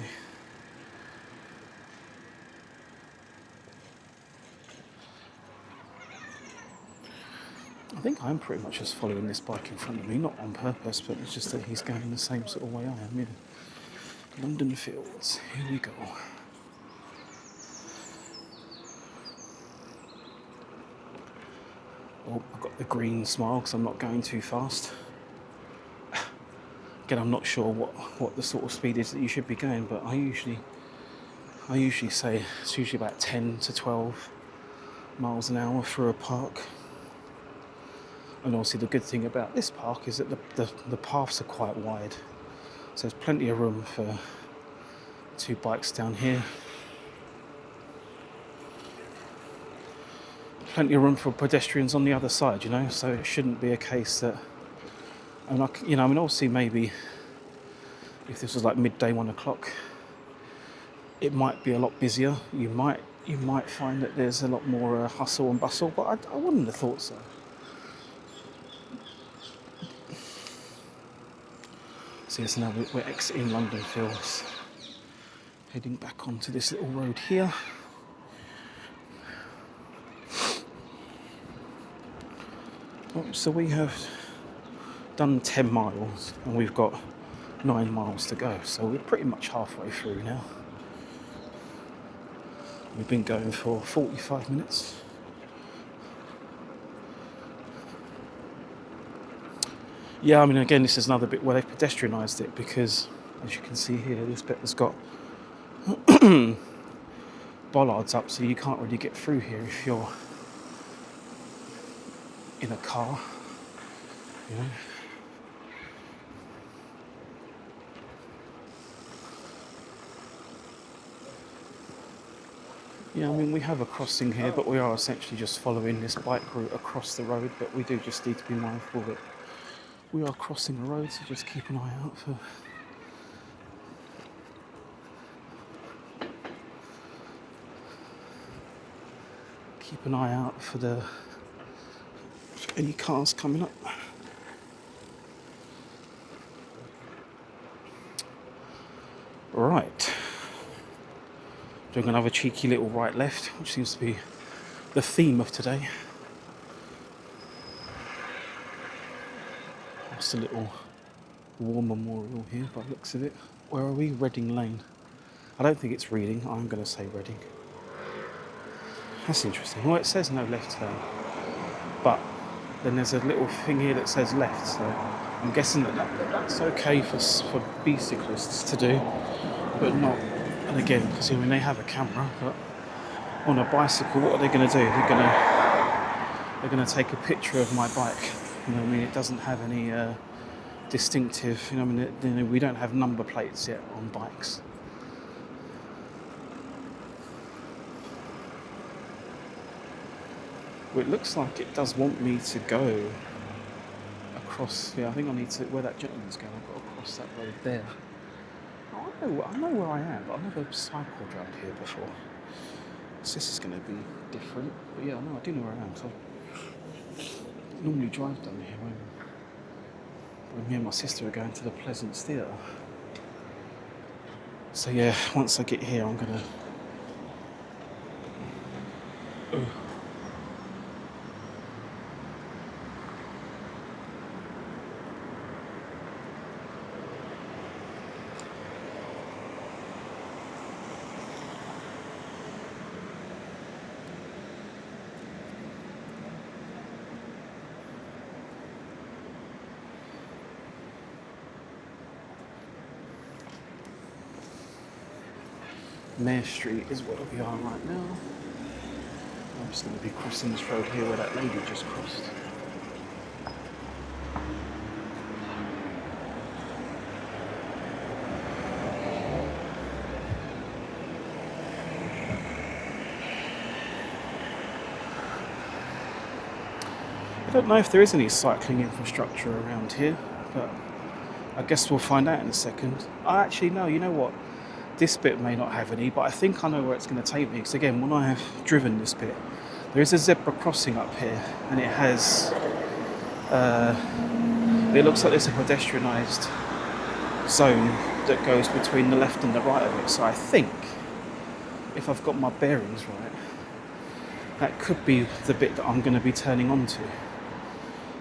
I think I'm pretty much just following this bike in front of me, not on purpose, but it's just that he's going the same sort of way I am. Yeah. London Fields, here we go. Oh, I've got the green smile because I'm not going too fast. Again, I'm not sure what the sort of speed is that you should be going, but I usually say it's usually about 10 to 12 miles an hour through a park. And obviously the good thing about this park is that the paths are quite wide. So there's plenty of room for two bikes down here. Plenty of room for pedestrians on the other side, you know, so it shouldn't be a case that, obviously maybe if this was like midday, 1 o'clock, it might be a lot busier. You might find that there's a lot more hustle and bustle, but I wouldn't have thought so. So yes, now we're exiting London Fields, heading back onto this little road here. So we have done 10 miles and we've got 9 miles to go, so we're pretty much halfway through now. We've been going for 45 minutes. Yeah, I mean, again, this is another bit where they've pedestrianised it because, as you can see here, this bit has got bollards up, so you can't really get through here if you're in a car, you know. Yeah, I mean, we have a crossing here, but we are essentially just following this bike route across the road, but we do just need to be mindful that we are crossing a road, so just keep an eye out for any cars coming up. Right. Doing another cheeky little right left, which seems to be the theme of today. That's a little war memorial here by the looks of it. Where are we? Reading Lane. I don't think it's Reading, I'm going to say Reading. That's interesting. Well, it says no left turn, but then there's a little thing here that says left, so I'm guessing that's okay for bicyclists to do, but not. And again, because I mean they have a camera, but on a bicycle, what are they going to do? They're going to take a picture of my bike. You know what I mean? It doesn't have any distinctive. You know what I mean? We don't have number plates yet on bikes. Well, it looks like it does want me to go across. Yeah, I think I need to. Where that gentleman's going, I've got to cross that road there. I know where I am, but I've never cycled around here before. So this is going to be different. But yeah, I do know where I am. So I normally drive down here when me and my sister are going to the Pleasance Theatre. So yeah, once I get here, I'm going to... Mare Street is where we are right now. I'm just going to be crossing this road here where that lady just crossed. I don't know if there is any cycling infrastructure around here, but I guess we'll find out in a second. Actually, no, you know what? This bit may not have any, but I think I know where it's going to take me. Because again, when I have driven this bit, there is a zebra crossing up here, and it has... it looks like there's a pedestrianised zone that goes between the left and the right of it. So I think, if I've got my bearings right, that could be the bit that I'm going to be turning onto.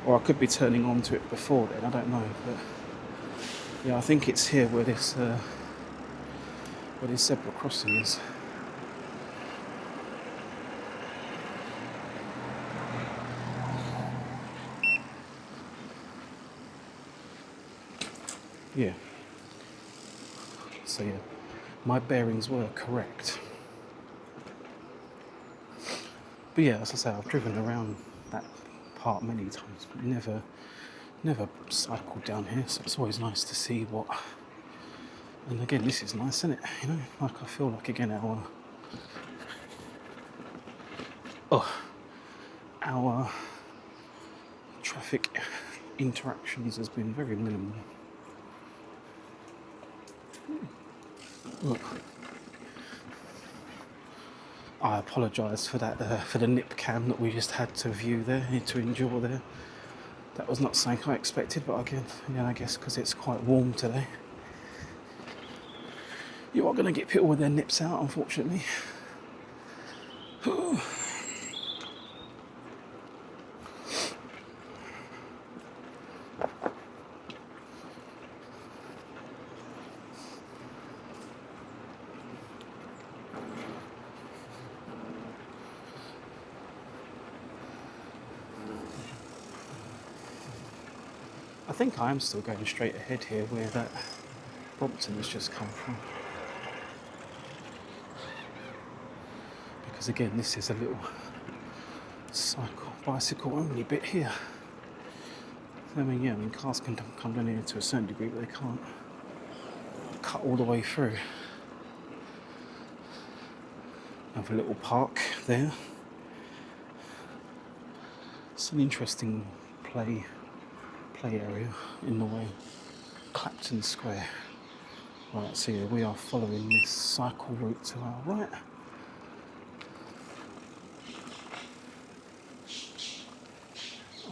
Or I could be turning onto it before then, I don't know. But yeah, I think it's here where this zebra crossing is. Yeah. So yeah, my bearings were correct. But yeah, as I say, I've driven around that part many times, but never cycled down here, so it's always nice to see what... And again, this is nice, isn't it? You know, like I feel like again our traffic interactions has been very minimal. Look, I apologise for that, for the nip cam that we just had to view there, to endure there. That was not something I expected, but again, I guess because it's quite warm today. You are going to get people with their nips out, unfortunately. I think I am still going straight ahead here where that Brompton has just come from. Because again, this is a little bicycle only bit here. I mean, cars can come down here to a certain degree, but they can't cut all the way through. Another little park there. It's an interesting play area in the way. Clapton Square. Right, so yeah, we are following this cycle route to our right.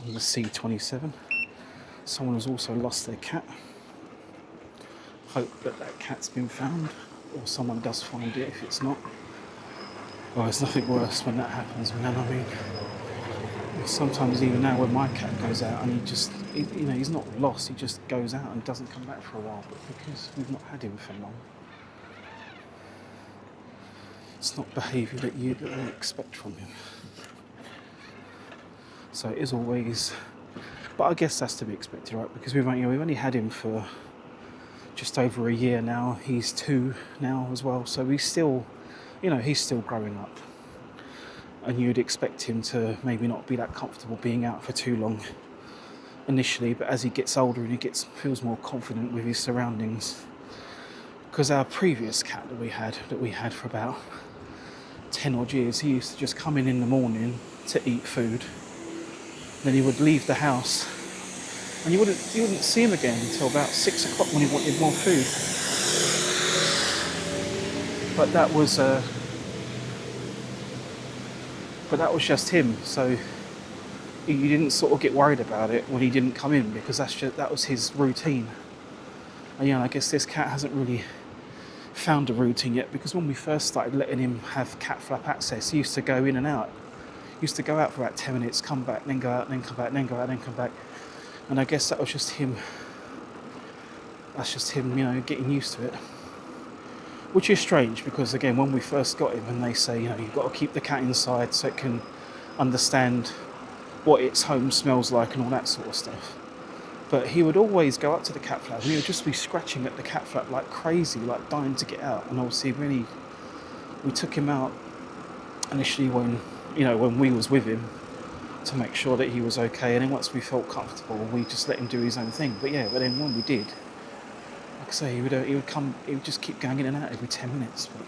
On the C27. Someone has also lost their cat. Hope that cat's been found, or someone does find it if it's not. Well, there's nothing worse when that happens, man. I mean, sometimes even now when my cat goes out and he's not lost, he just goes out and doesn't come back for a while. But because we've not had him for long, it's not behaviour that you expect from him. So it is always, but I guess that's to be expected, right? Because we've only had him for just over a year now. He's 2 now as well, so he's still growing up. And you'd expect him to maybe not be that comfortable being out for too long initially, but as he gets older and feels more confident with his surroundings. Because our previous cat that we had for about 10 odd years, he used to just come in the morning to eat food. Then he would leave the house, and you wouldn't see him again until about 6 o'clock when he wanted more food. But that was just him. So you didn't sort of get worried about it when he didn't come in, because that was his routine. And I guess this cat hasn't really found a routine yet, because when we first started letting him have cat flap access, he used to go in and out. He used to go out for about 10 minutes, come back, then go out, then come back, then go out, then come back. And I guess that was just him. That's just him, getting used to it. Which is strange, because again, when we first got him, and they say, you've got to keep the cat inside so it can understand what its home smells like and all that sort of stuff. But he would always go up to the cat flap, and he would just be scratching at the cat flap like crazy, like dying to get out. And obviously, we took him out initially when we was with him, to make sure that he was okay. And then once we felt comfortable, we just let him do his own thing. But then when we did, like I say, he would just keep going in and out every 10 minutes. But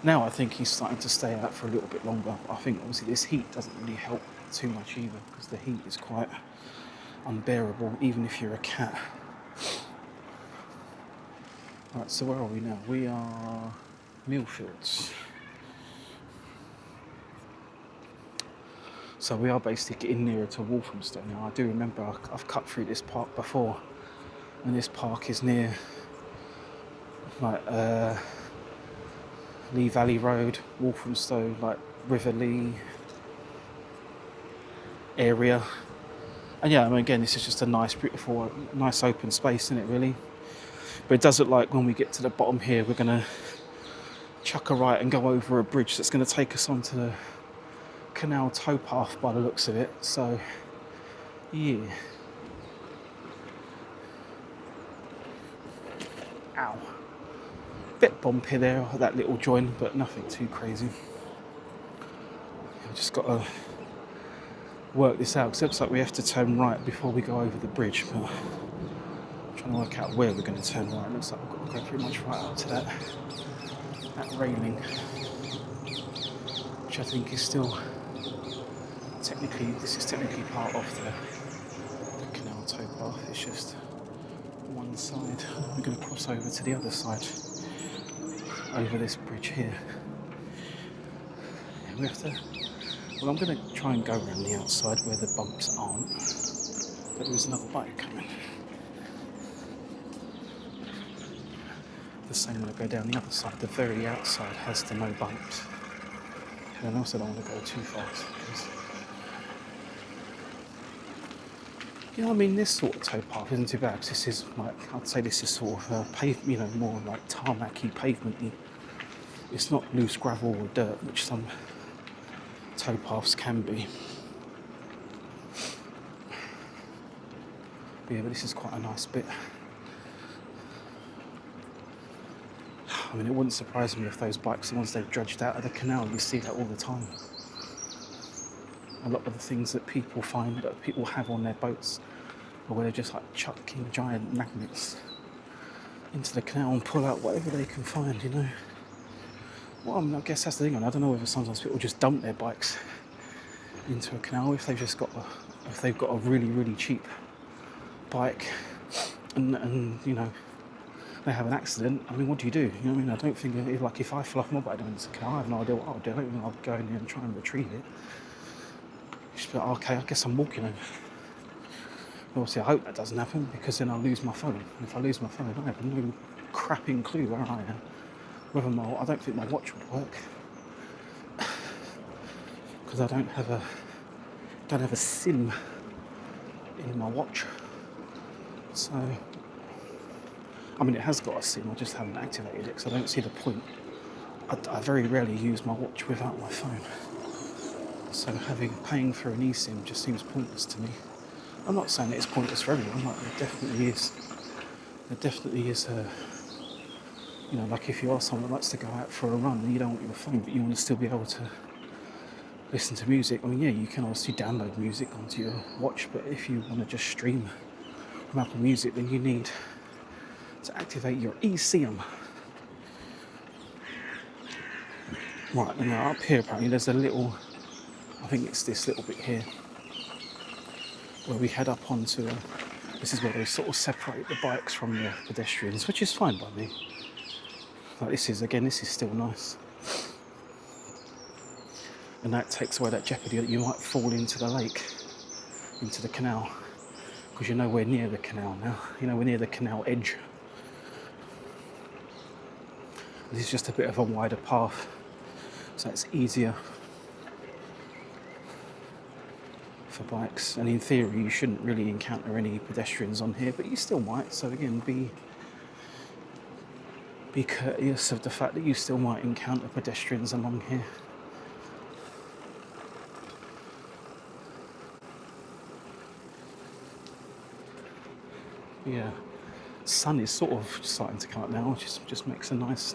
now I think he's starting to stay out for a little bit longer. I think obviously this heat doesn't really help too much either, because the heat is quite unbearable, even if you're a cat. Right, so where are we now? We are Millfields. So we are basically getting nearer to Walthamstow now. I do remember I've cut through this park before, and this park is near Lee Valley Road, Walthamstow, like River Lee area. And again, this is just a nice, beautiful, nice open space, isn't it, really? But it does look like when we get to the bottom here, we're going to chuck a right and go over a bridge that's going to take us onto the canal towpath by the looks of it. So, yeah. Ow. Bit bumpy there, that little joint, but nothing too crazy. I've just got to work this out, because it looks like we have to turn right before we go over the bridge, but I'm trying to work out where we're going to turn right. It looks like we've got to go pretty much right up to that railing, which I think is still this is technically part of the canal towpath. It's just one side. We're going to cross over to the other side, over this bridge here. We have to. Well, I'm going to try and go around the outside where the bumps aren't, but there is another bike coming. The same when I go down the other side. The very outside has the no bumps. And I also don't want to go too fast, because this sort of towpath isn't too bad, because this is I'd say this is sort of more like tarmacy, pavementy. It's not loose gravel or dirt, which some towpaths can be. But this is quite a nice bit. It wouldn't surprise me if those bikes are the ones they've dredged out of the canal. You see that all the time. A lot of the things that people find, that people have on their boats, or where they're just like chucking giant magnets into the canal and pull out whatever they can find, Well, I mean, I guess that's the thing. I don't know whether sometimes people just dump their bikes into a canal if they've got a really, really cheap bike, and you know, they have an accident. I mean, what do you do? You know what I mean? I don't think if I fell off my bike into the canal, I have no idea what I'll do. I don't think I'll go in there and try and retrieve it. Just be like, okay, I guess I'm walking home. Obviously, I hope that doesn't happen because then I'll lose my phone. And if I lose my phone, I have no crapping clue where I am. I don't think my watch would work because I don't have a SIM in my watch. So, I mean, it has got a SIM. I just haven't activated it because I don't see the point. I very rarely use my watch without my phone. So paying for an eSIM just seems pointless to me. I'm not saying that it's pointless for everyone. Like, there definitely is. There definitely is a, you know, like if you are someone that likes to go out for a run and you don't want your phone, but you want to still be able to listen to music. I mean, yeah, you can obviously download music onto your watch, but if you want to just stream from Apple Music, then you need to activate your eSIM. Right, and now up here apparently there's a little, I think it's this little bit here, where we head up onto this is where they sort of separate the bikes from the pedestrians, which is fine by me. Like this is still nice. And that takes away that jeopardy that you might fall into the lake, into the canal, because you're nowhere near the canal now. You're nowhere near the canal edge. This is just a bit of a wider path, so it's easier for bikes. And in theory, you shouldn't really encounter any pedestrians on here, but you still might. So again, be courteous of the fact that you still might encounter pedestrians along here. Yeah, sun is sort of starting to come up now, which just makes a nice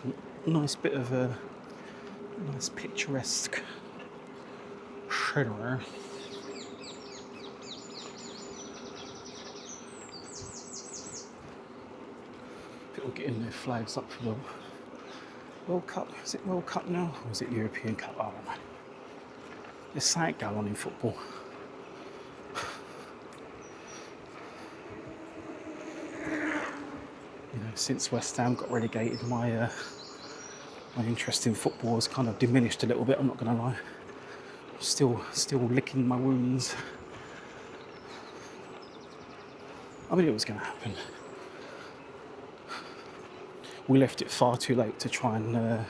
bit of a nice picturesque shadow. People getting their flags up for the World Cup. Is it World Cup now, or is it European Cup? I don't know. There's something going on in football. You know, since West Ham got relegated, my interest in football has kind of diminished a little bit. I'm not going to lie. I'm still licking my wounds. I mean, it was going to happen. We left it far too late to try and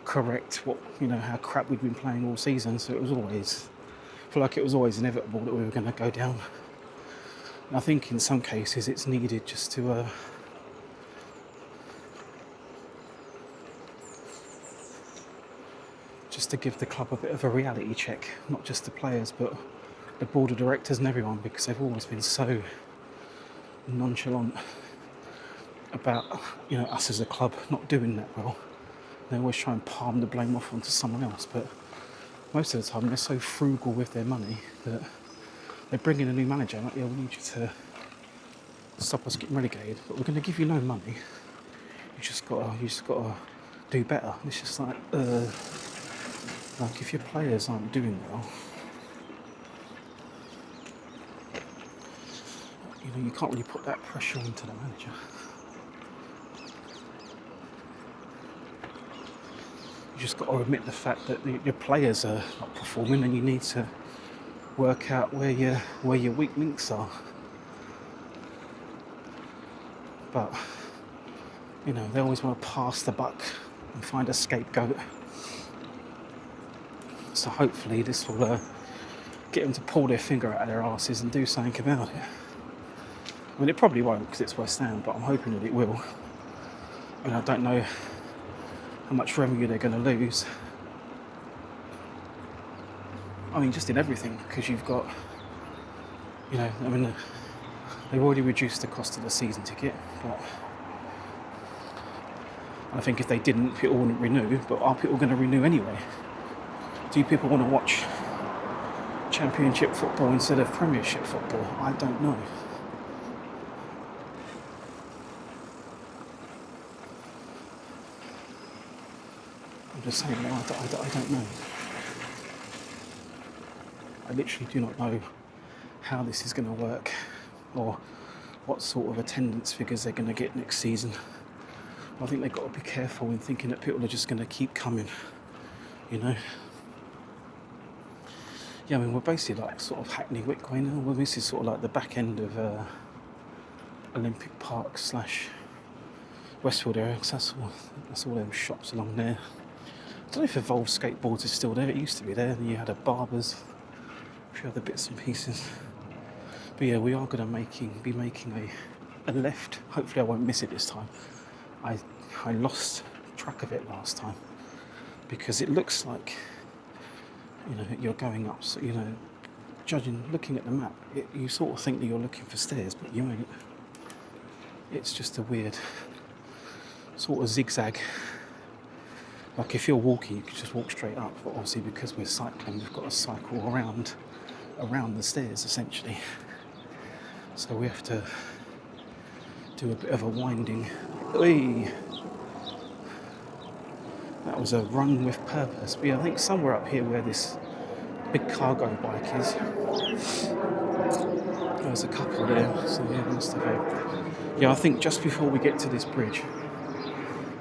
correct how crap we'd been playing all season. So it was always, I feel like it was always inevitable that we were going to go down. And I think in some cases it's needed just to give the club a bit of a reality check, not just the players but the board of directors and everyone, because they've always been so nonchalant about us as a club not doing that well. They always try and palm the blame off onto someone else, but most of the time they're so frugal with their money that they bring in a new manager like, yeah, we need you to stop us getting relegated, but we're going to give you no money. You just gotta do better. It's just like if your players aren't doing well, you can't really put that pressure onto the manager. You just got to admit the fact that your players are not performing, and you need to work out where your weak links are. But they always want to pass the buck and find a scapegoat. So hopefully this will get them to pull their finger out of their arses and do something about it. I mean, it probably won't because it's West Ham, but I'm hoping that it will. I mean, I don't know how much revenue they're going to lose. I mean, just in everything, because you've got, they've already reduced the cost of the season ticket, but I think if they didn't, people wouldn't renew, but are people going to renew anyway? Do people want to watch Championship football instead of Premiership football? I don't know. I'm just saying, no, I don't know. I literally do not know how this is going to work or what sort of attendance figures they're going to get next season. I think they've got to be careful in thinking that people are just going to keep coming, you know. Yeah, I mean, we're basically like sort of Hackney Wick way now. Well, this is sort of like the back end of Olympic Park / Westfield area, because that's all them shops along there. I don't know if Evolved Skateboards is still there. It used to be there. Then you had a Barber's, a few other bits and pieces. But yeah, we are going to be making a left. Hopefully I won't miss it this time. I lost track of it last time because it looks like, you know, you're going up. So, you know, looking at the map, you sort of think that you're looking for stairs, but you ain't. It's just a weird sort of zigzag. Like if you're walking, you could just walk straight up, but obviously because we're cycling, we've got to cycle around the stairs essentially. So we have to do a bit of a winding. Oy! That was a run with purpose. But yeah, I think somewhere up here where this big cargo bike is, there's a couple there. So yeah, must have a... Yeah, I think just before we get to this bridge.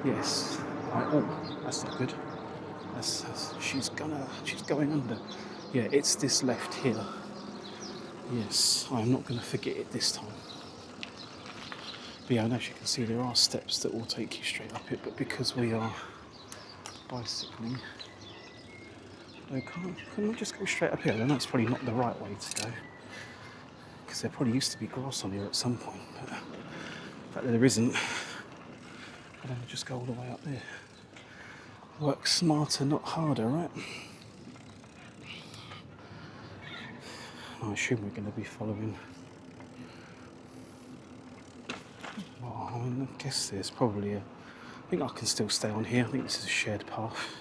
Yes. Oh, that's not good. She's going under. Yeah, it's this left here. Yes, I'm not going to forget it this time. But yeah, and as you can see, there are steps that will take you straight up it, but because we are bicycling, can we just go straight up here? I know it's probably not the right way to go, because there probably used to be grass on here at some point, but the fact that there isn't, I don't just go all the way up there. Work smarter, not harder, right? I assume we're going to be following. Well, I mean, I guess there's probably I think I can still stay on here. I think this is a shared path.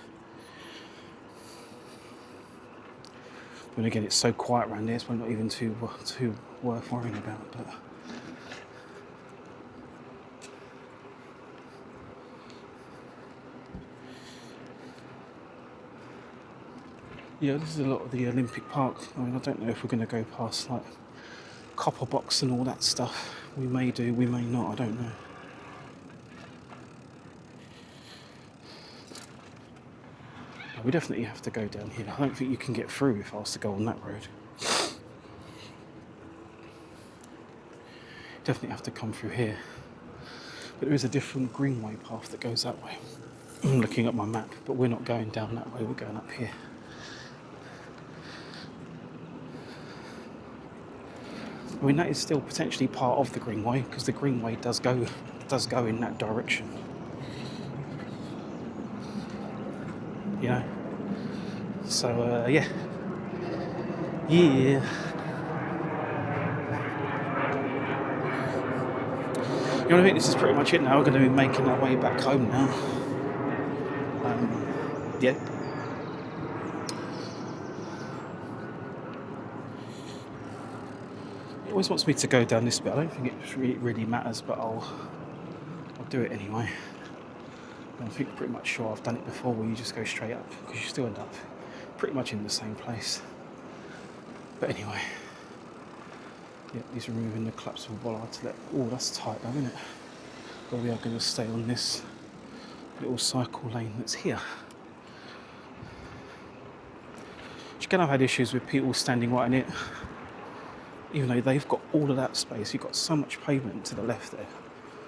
But again, it's so quiet around here, it's probably not even too worth worrying about. But yeah, this is a lot of the Olympic Park. I mean, I don't know if we're going to go past like Copper Box and all that stuff. We may do, we may not, I don't know. We definitely have to go down here. I don't think you can get through if I was to go on that road. Definitely have to come through here. But there is a different greenway path that goes that way. I'm looking at my map, but we're not going down that way, we're going up here. I mean, that is still potentially part of the greenway, because the greenway does go in that direction. You know? So, yeah. Yeah. You know, I think this is pretty much it now. We're going to be making our way back home now. Yeah. It always wants me to go down this bit. I don't think it really matters, but I'll do it anyway. I think pretty much sure I've done it before, where you just go straight up, because you still end up pretty much in the same place. But anyway, yeah, he's removing the collapsible bollard to let. Oh, that's tight though, isn't it? But we are going to stay on this little cycle lane that's here. Again, I've had issues with people standing right in it, even though they've got all of that space. You've got so much pavement to the left there,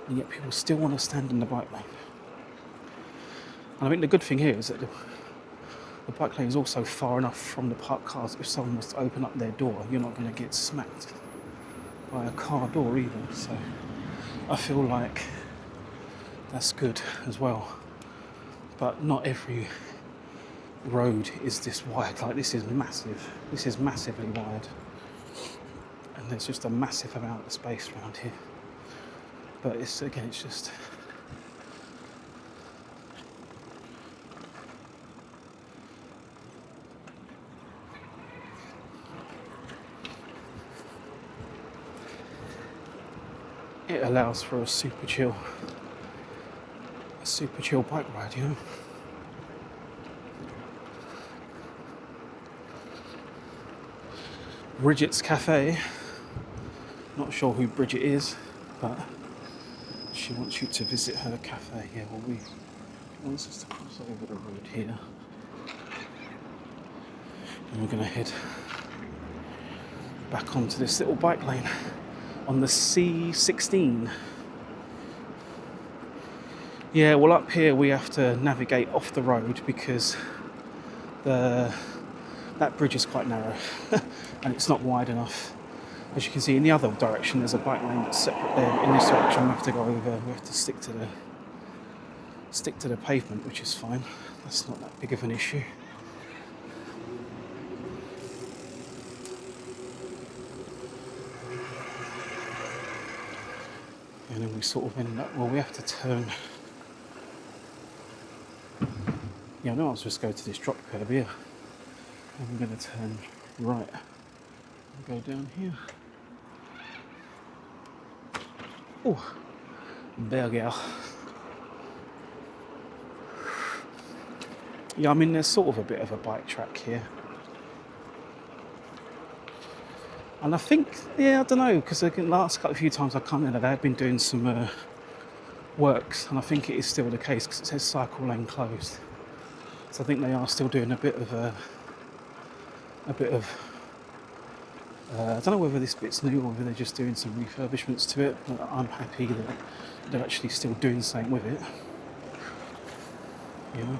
and yet people still want to stand in the bike lane. And I think the good thing here is that the bike lane is also far enough from the parked cars. If someone was to open up their door, you're not going to get smacked by a car door either. So I feel like that's good as well. But not every road is this wide. Like, this is massive. This is massively wide. And there's just a massive amount of space around here. But it's just... it allows for a super chill bike ride, you know. Bridget's Cafe. Not sure who Bridget is, but she wants you to visit her cafe. Yeah, well, we wants us to cross over the road here, and we're going to head back onto this little bike lane on the C16. Yeah, well, up here we have to navigate off the road because that bridge is quite narrow and it's not wide enough. As you can see, in the other direction there's a bike lane that's separate there. In this direction we have to go over. We have to stick to the pavement, which is fine. That's not that big of an issue. And then we sort of end up, well, we have to turn. Yeah, I know I was just go to this drop curb here. And we're going to turn right and go down here. Oh, Berger. Yeah, I mean, there's sort of a bit of a bike track here. And I think, yeah, I don't know, because the last few times I come in, they have been doing some works, and I think it is still the case because it says cycle lane closed. So I think they are still doing a bit of I don't know whether this bit's new or whether they're just doing some refurbishments to it, but I'm happy that they're actually still doing something with it. You know?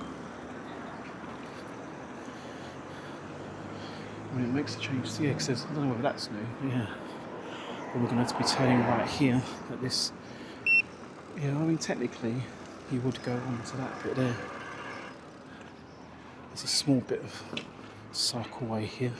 I mean, it makes a change, yeah, because I don't know whether that's new, yeah. But we're going to have to be turning right here at this. Yeah, I mean, technically, you would go onto that bit there. There's a small bit of cycleway here.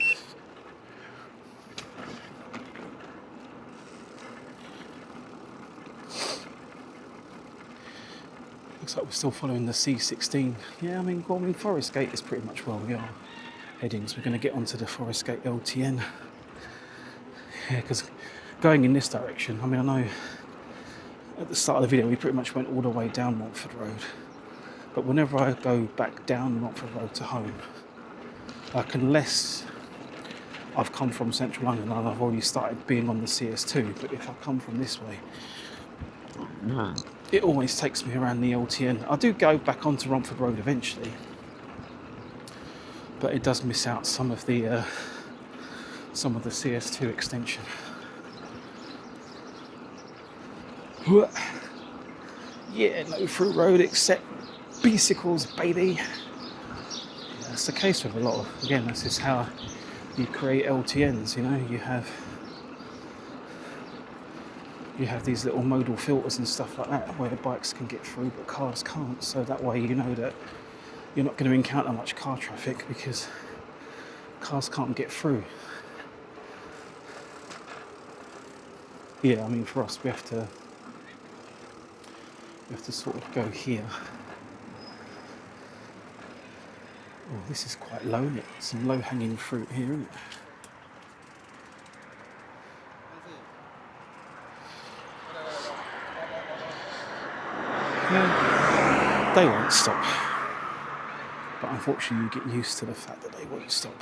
Looks like we're still following the C16. Yeah, I mean, Forest Gate is pretty much where we are heading. So we're going to get onto the Forest Gate LTN. Yeah, because going in this direction, I mean, I know at the start of the video we pretty much went all the way down Romford Road. But whenever I go back down Romford Road to home, like unless I've come from central London and I've already started being on the CS2, but if I come from this way, it always takes me around the LTN. I do go back onto Romford Road eventually, but it does miss out some of the CS2 extension. Yeah, no through road except bicycles, baby. Yeah, that's the case with a lot of, again, this is how you create LTNs, you know, you have these little modal filters and stuff like that where bikes can get through but cars can't, so that way you know that you're not going to encounter much car traffic because cars can't get through. Yeah, I mean, for us we have to sort of go here. Oh, this is quite low, isn't it? Some low-hanging fruit here, isn't it? Yeah, they won't stop. But unfortunately you get used to the fact that they won't stop.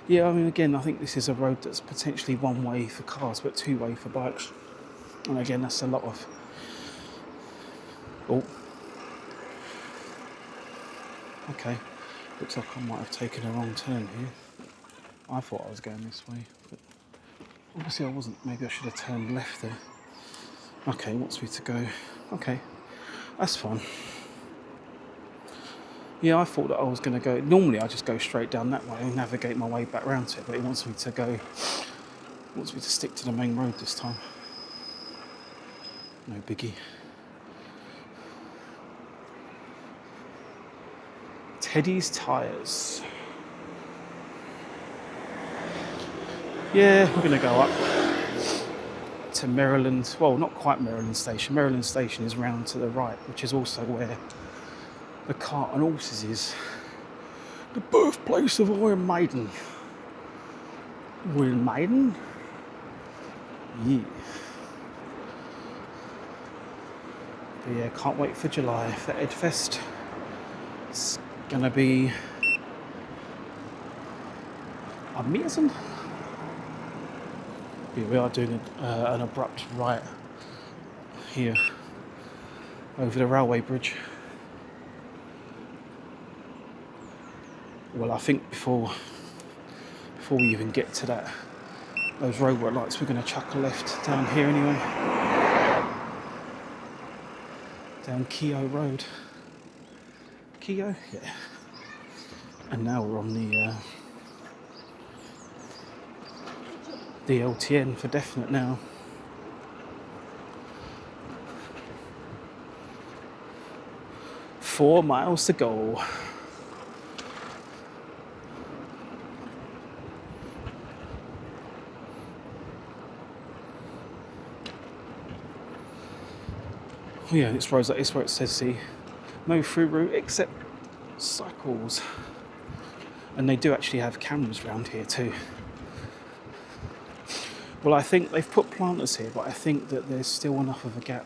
Yeah, I mean, again, I think this is a road that's potentially one way for cars but two way for bikes. And again, that's a lot of... Oh. Okay. Looks like I might have taken a wrong turn here. I thought I was going this way, but obviously I wasn't. Maybe I should have turned left there. Okay, wants me to go. Okay, that's fine. Yeah, I thought that I was going to go. Normally I just go straight down that way and navigate my way back round to it, but it wants me to go. Wants me to stick to the main road this time. No biggie. Teddy's Tyres. Yeah, we're going to go up to Maryland. Well, not quite Maryland Station. Maryland Station is round to the right, which is also where the Cart and Horses is. The birthplace of Iron Maiden. Iron Maiden? Yeah. But yeah, can't wait for July for Edfest. It's gonna be amazing. Yeah, we are doing an abrupt right here over the railway bridge. Well, I think before we even get to those roadwork lights, we're going to chuck a left down here anyway. Down Keogh Road. Keogh? Yeah. And now we're on the LTN for definite now. Four miles to go. Yeah, it's roads like this where it says the no through route except cycles. And they do actually have cameras around here too. Well, I think they've put planters here, but I think that there's still enough of a gap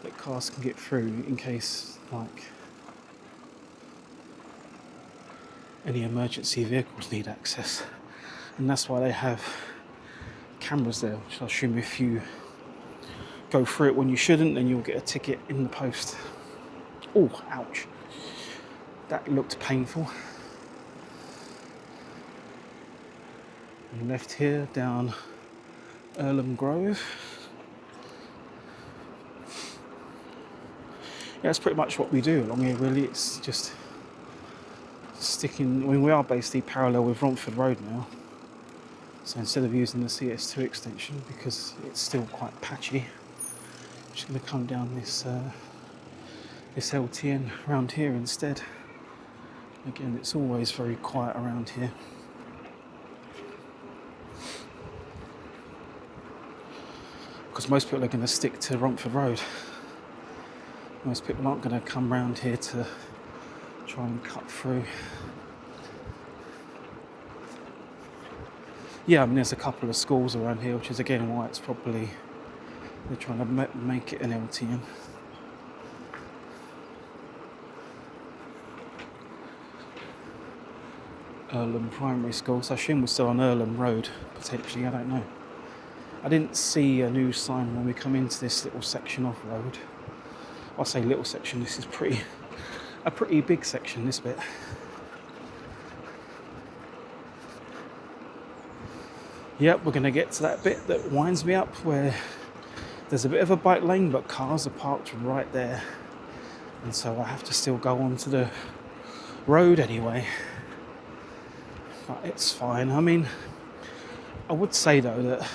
that cars can get through in case, like, any emergency vehicles need access. And that's why they have cameras there, which I assume if you go through it when you shouldn't, then you'll get a ticket in the post. Oh, ouch. That looked painful. And left here down Earlham Grove. Yeah, that's pretty much what we do along here, really. It's just sticking. I mean, we are basically parallel with Romford Road now. So instead of using the CS2 extension, because it's still quite patchy, I'm just going to come down this LTN around here instead. Again, it's always very quiet around here. Because most people are going to stick to Romford Road. Most people aren't going to come round here to try and cut through. Yeah, I mean, there's a couple of schools around here, which is again why it's probably they're trying to make it an LTN. Earlham Primary School, so I assume we're still on Earlham Road, potentially, I don't know. I didn't see a new sign when we come into this little section of road. I say little section, this is a pretty big section, this bit. Yep, we're going to get to that bit that winds me up where there's a bit of a bike lane, but cars are parked right there. And so I have to still go onto the road anyway. But it's fine. I mean, I would say though that,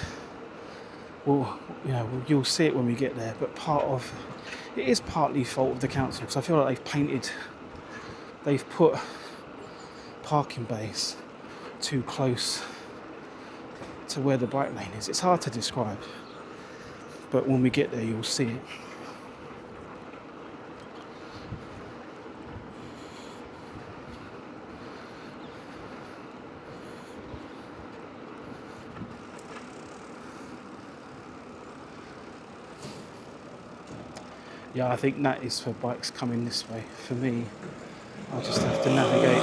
well, you know, you'll see it when we get there, but it is partly fault of the council, because I feel like they've put parking bays too close to where the bike lane is. It's hard to describe, but when we get there you'll see it. Yeah, I think that is for bikes coming this way. For me, I just have to navigate.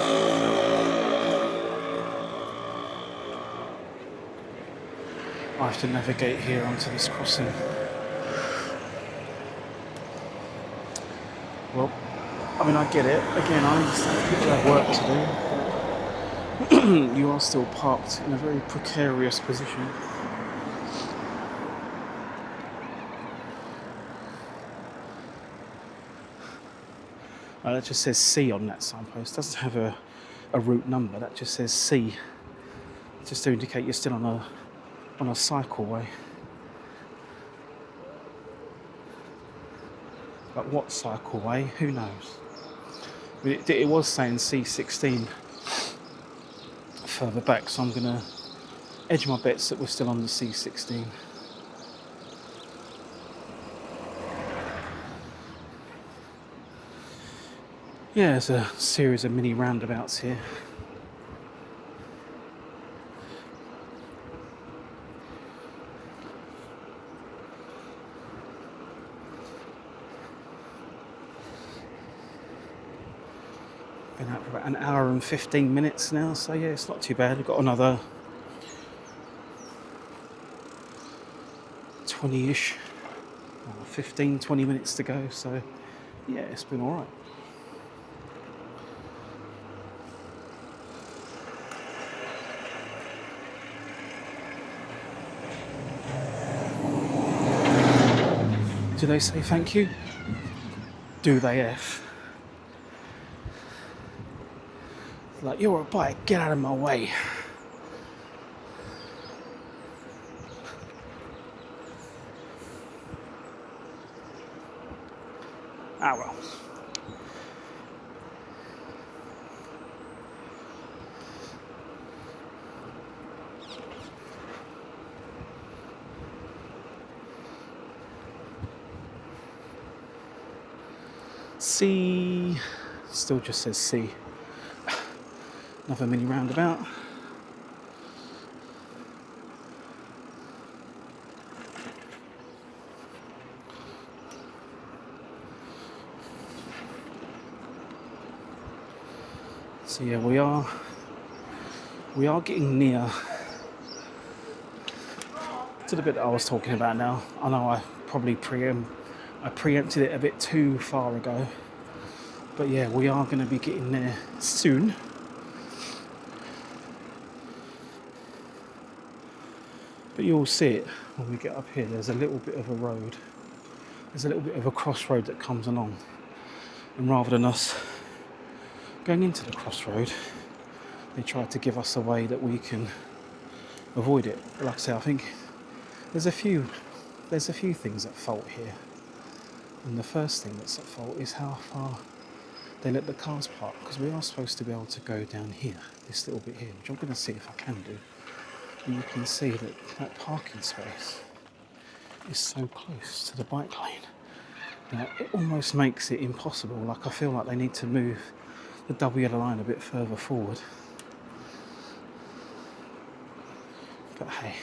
I have to navigate here onto this crossing. Well, I mean, I get it. Again, I understand people have work to do. You are still parked in a very precarious position. That just says C on that signpost. It doesn't have a route number. That just says C, just to indicate you're still on a cycleway. But what cycleway? Who knows? I mean, it was saying C16 further back, so I'm going to edge my bets that we're still on the C16. Yeah, there's a series of mini roundabouts here. Been out for about an hour and 15 minutes now, so yeah, it's not too bad. We've got another 20-ish, 15, 20 minutes to go, so yeah, it's been all right. Do they say thank you? Do they F? Like, you're a bike, get out of my way. Ah well. C, still just says C. Another mini roundabout. So yeah, we are getting near to the bit that I was talking about now. I know I probably preempted it a bit too far ago, but yeah, we are going to be getting there soon. But you'll see it when we get up here. There's a little bit of a road. There's a little bit of a crossroad that comes along. And rather than us going into the crossroad, they tried to give us a way that we can avoid it. But like I say, I think there's a few things at fault here. And the first thing that's at fault is how far they let the cars park. Because we are supposed to be able to go down here, this little bit here, which I'm going to see if I can do. And you can see that parking space is so close to the bike lane that it almost makes it impossible. Like, I feel like they need to move the double yellow line a bit further forward. But hey.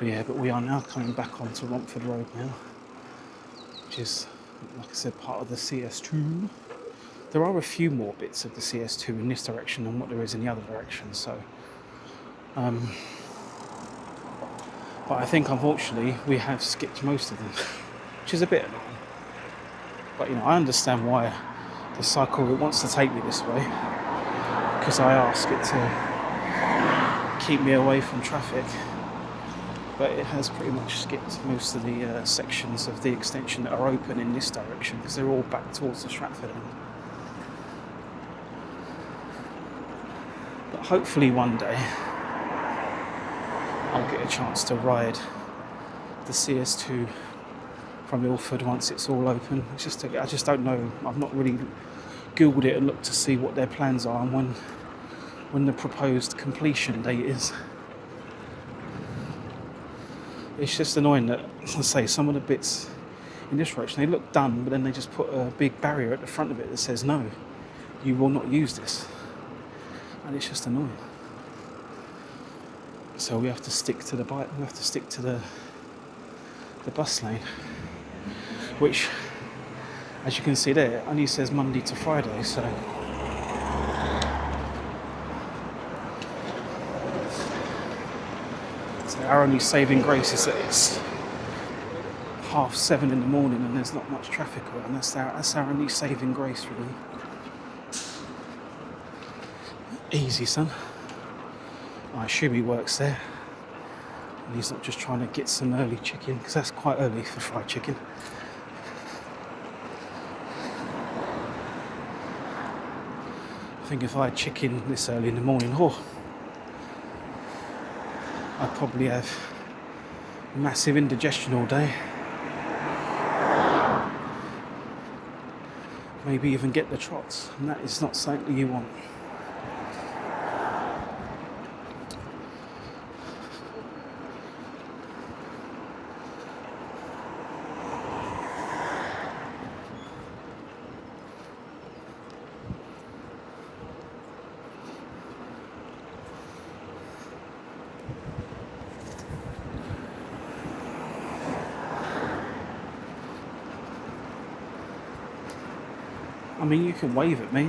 But we are now coming back onto Romford Road now, which is, like I said, part of the CS2. There are a few more bits of the CS2 in this direction than what there is in the other direction, so but I think unfortunately we have skipped most of them, which is a bit annoying. But I understand why the cycle route wants to take me this way, because I ask it to keep me away from traffic. But it has pretty much skipped most of the sections of the extension that are open in this direction, because they're all back towards the Stratford end. But hopefully one day I'll get a chance to ride the CS2 from Ilford once it's all open. I just don't know. I've not really googled it and looked to see what their plans are and when the proposed completion date is. It's just annoying that, as I say, some of the bits in this direction, they look done, but then they just put a big barrier at the front of it that says, no, you will not use this. And it's just annoying. So we have to stick to the bike, we have to stick to the bus lane, which, as you can see there, only says Monday to Friday, so our only saving grace is that it's 7:30 in the morning and there's not much traffic around. That's our only saving grace, really. Easy, son. I assume he works there and he's not just trying to get some early chicken, because that's quite early for fried chicken. I think if I had chicken this early in the morning, I'd probably have massive indigestion all day. Maybe even get the trots, and that is not something you want. I mean, you can wave at me.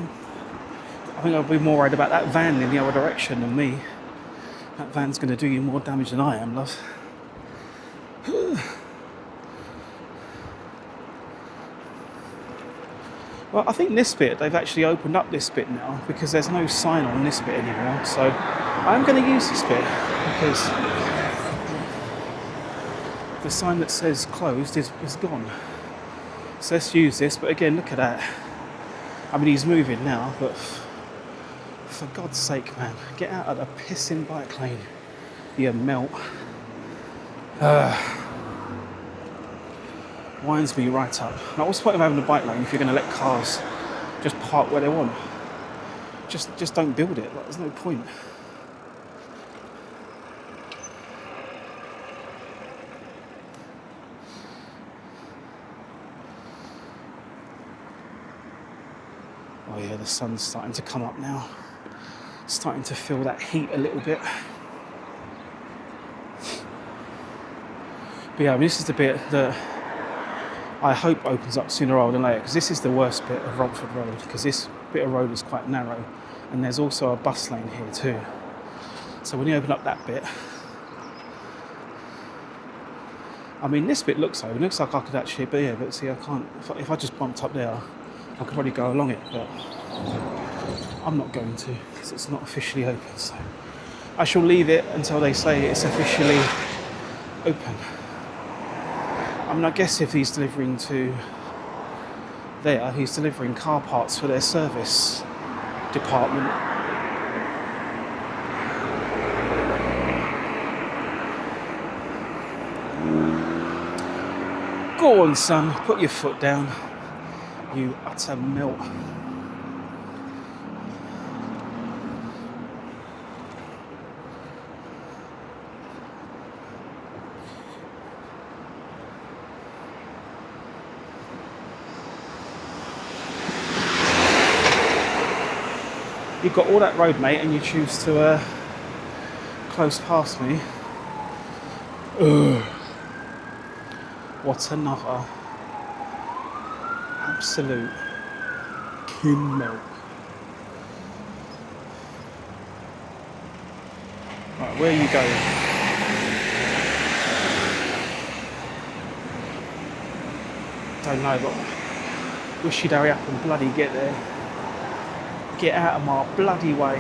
I think I'll be more worried about that van in the other direction than me. That van's going to do you more damage than I am, love. Well, I think this bit, they've actually opened up this bit now because there's no sign on this bit anymore. So I'm going to use this bit because the sign that says closed is gone. So let's use this. But again, look at that. I mean, he's moving now, but for God's sake, man, get out of the pissing bike lane. You melt. Winds me right up. Now, what's the point of having a bike lane if you're going to let cars just park where they want? Just don't build it. Like, there's no point. Oh yeah, the sun's starting to come up now. Starting to feel that heat a little bit. But yeah, I mean, this is the bit that I hope opens up sooner rather than later, because this is the worst bit of Romford Road, because this bit of road is quite narrow, and there's also a bus lane here too. So when you open up that bit, I mean, this bit looks open. It looks like I could actually, but see, I can't. If I just bumped up there, I could probably go along it, but I'm not going to, because it's not officially open. So I shall leave it until they say it's officially open. I mean, I guess if he's delivering to there, he's delivering car parts for their service department. Go on, son, put your foot down, you utter melt. You've got all that road, mate, and you choose to close past me. Ugh. What another absolute kin melt. Right, where are you going? Don't know, but wish you'd hurry up and bloody get there. Get out of my bloody way.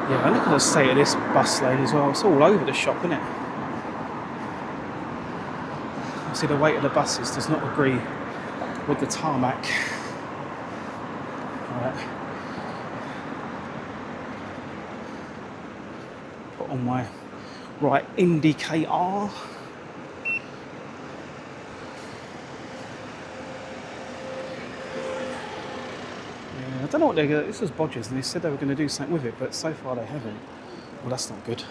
Yeah, and look at the state of this bus lane as well. It's all over the shop, isn't it? See, the weight of the buses does not agree with the tarmac. Right. Put on my right indicator. Yeah, I don't know what they're going to. This was Bodgers, and they said they were going to do something with it, but so far they haven't. Well, that's not good.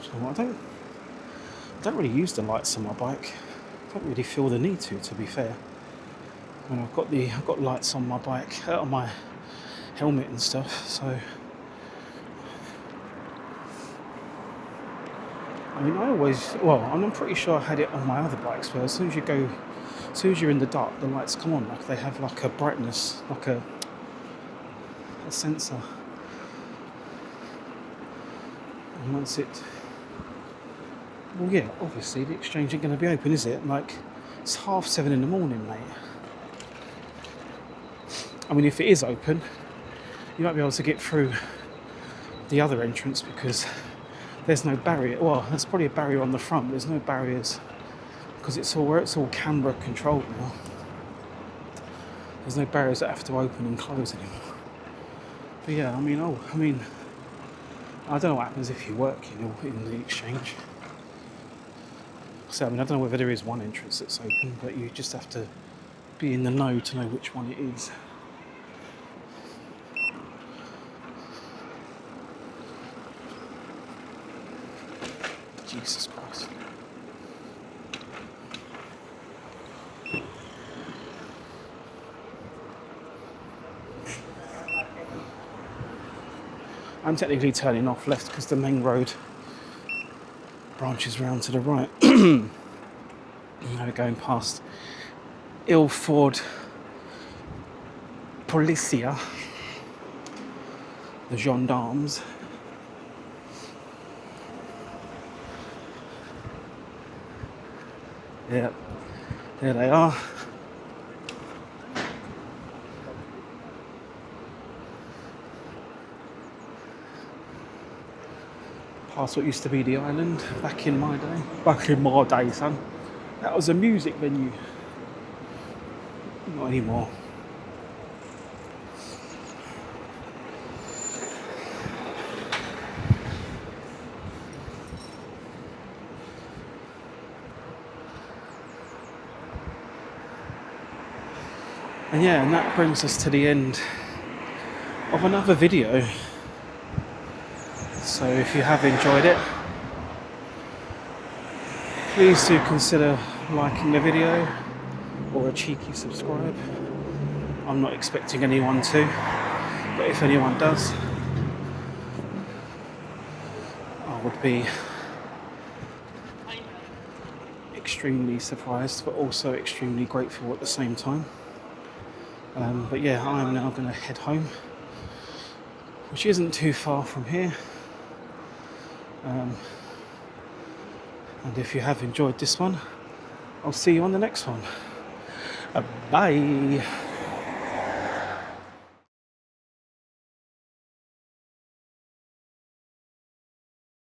So I don't really use the lights on my bike. I don't really feel the need to be fair. I mean, I've got lights on my bike, on my helmet and stuff. So, I mean, I'm pretty sure I had it on my other bikes. Where as soon as you're in the dark, the lights come on. Like they have like a brightness, like a sensor. And once it. Well, yeah, obviously the exchange ain't going to be open, is it? Like, it's 7:30 in the morning, mate. I mean, if it is open, you might be able to get through the other entrance because there's no barrier. Well, there's probably a barrier on the front, but there's no barriers because it's all camera controlled now. There's no barriers that have to open and close anymore. But yeah, I mean, I don't know what happens if you work, in the exchange. So, I mean, I don't know whether there is one entrance that's open, but you just have to be in the know to know which one it is. Jesus Christ. I'm technically turning off left because the main road branches round to the right. You know, going past Ilford Policia, the gendarmes. Yeah, there they are. Past what used to be the island back in my day. Back in my day, son. That was a music venue. Not anymore. And yeah, and that brings us to the end of another video. So if you have enjoyed it, please do consider liking the video or a cheeky subscribe. I'm not expecting anyone to, but if anyone does, I would be extremely surprised, but also extremely grateful at the same time. But yeah, I am now going to head home, which isn't too far from here. And if you have enjoyed this one, I'll see you on the next one. Bye.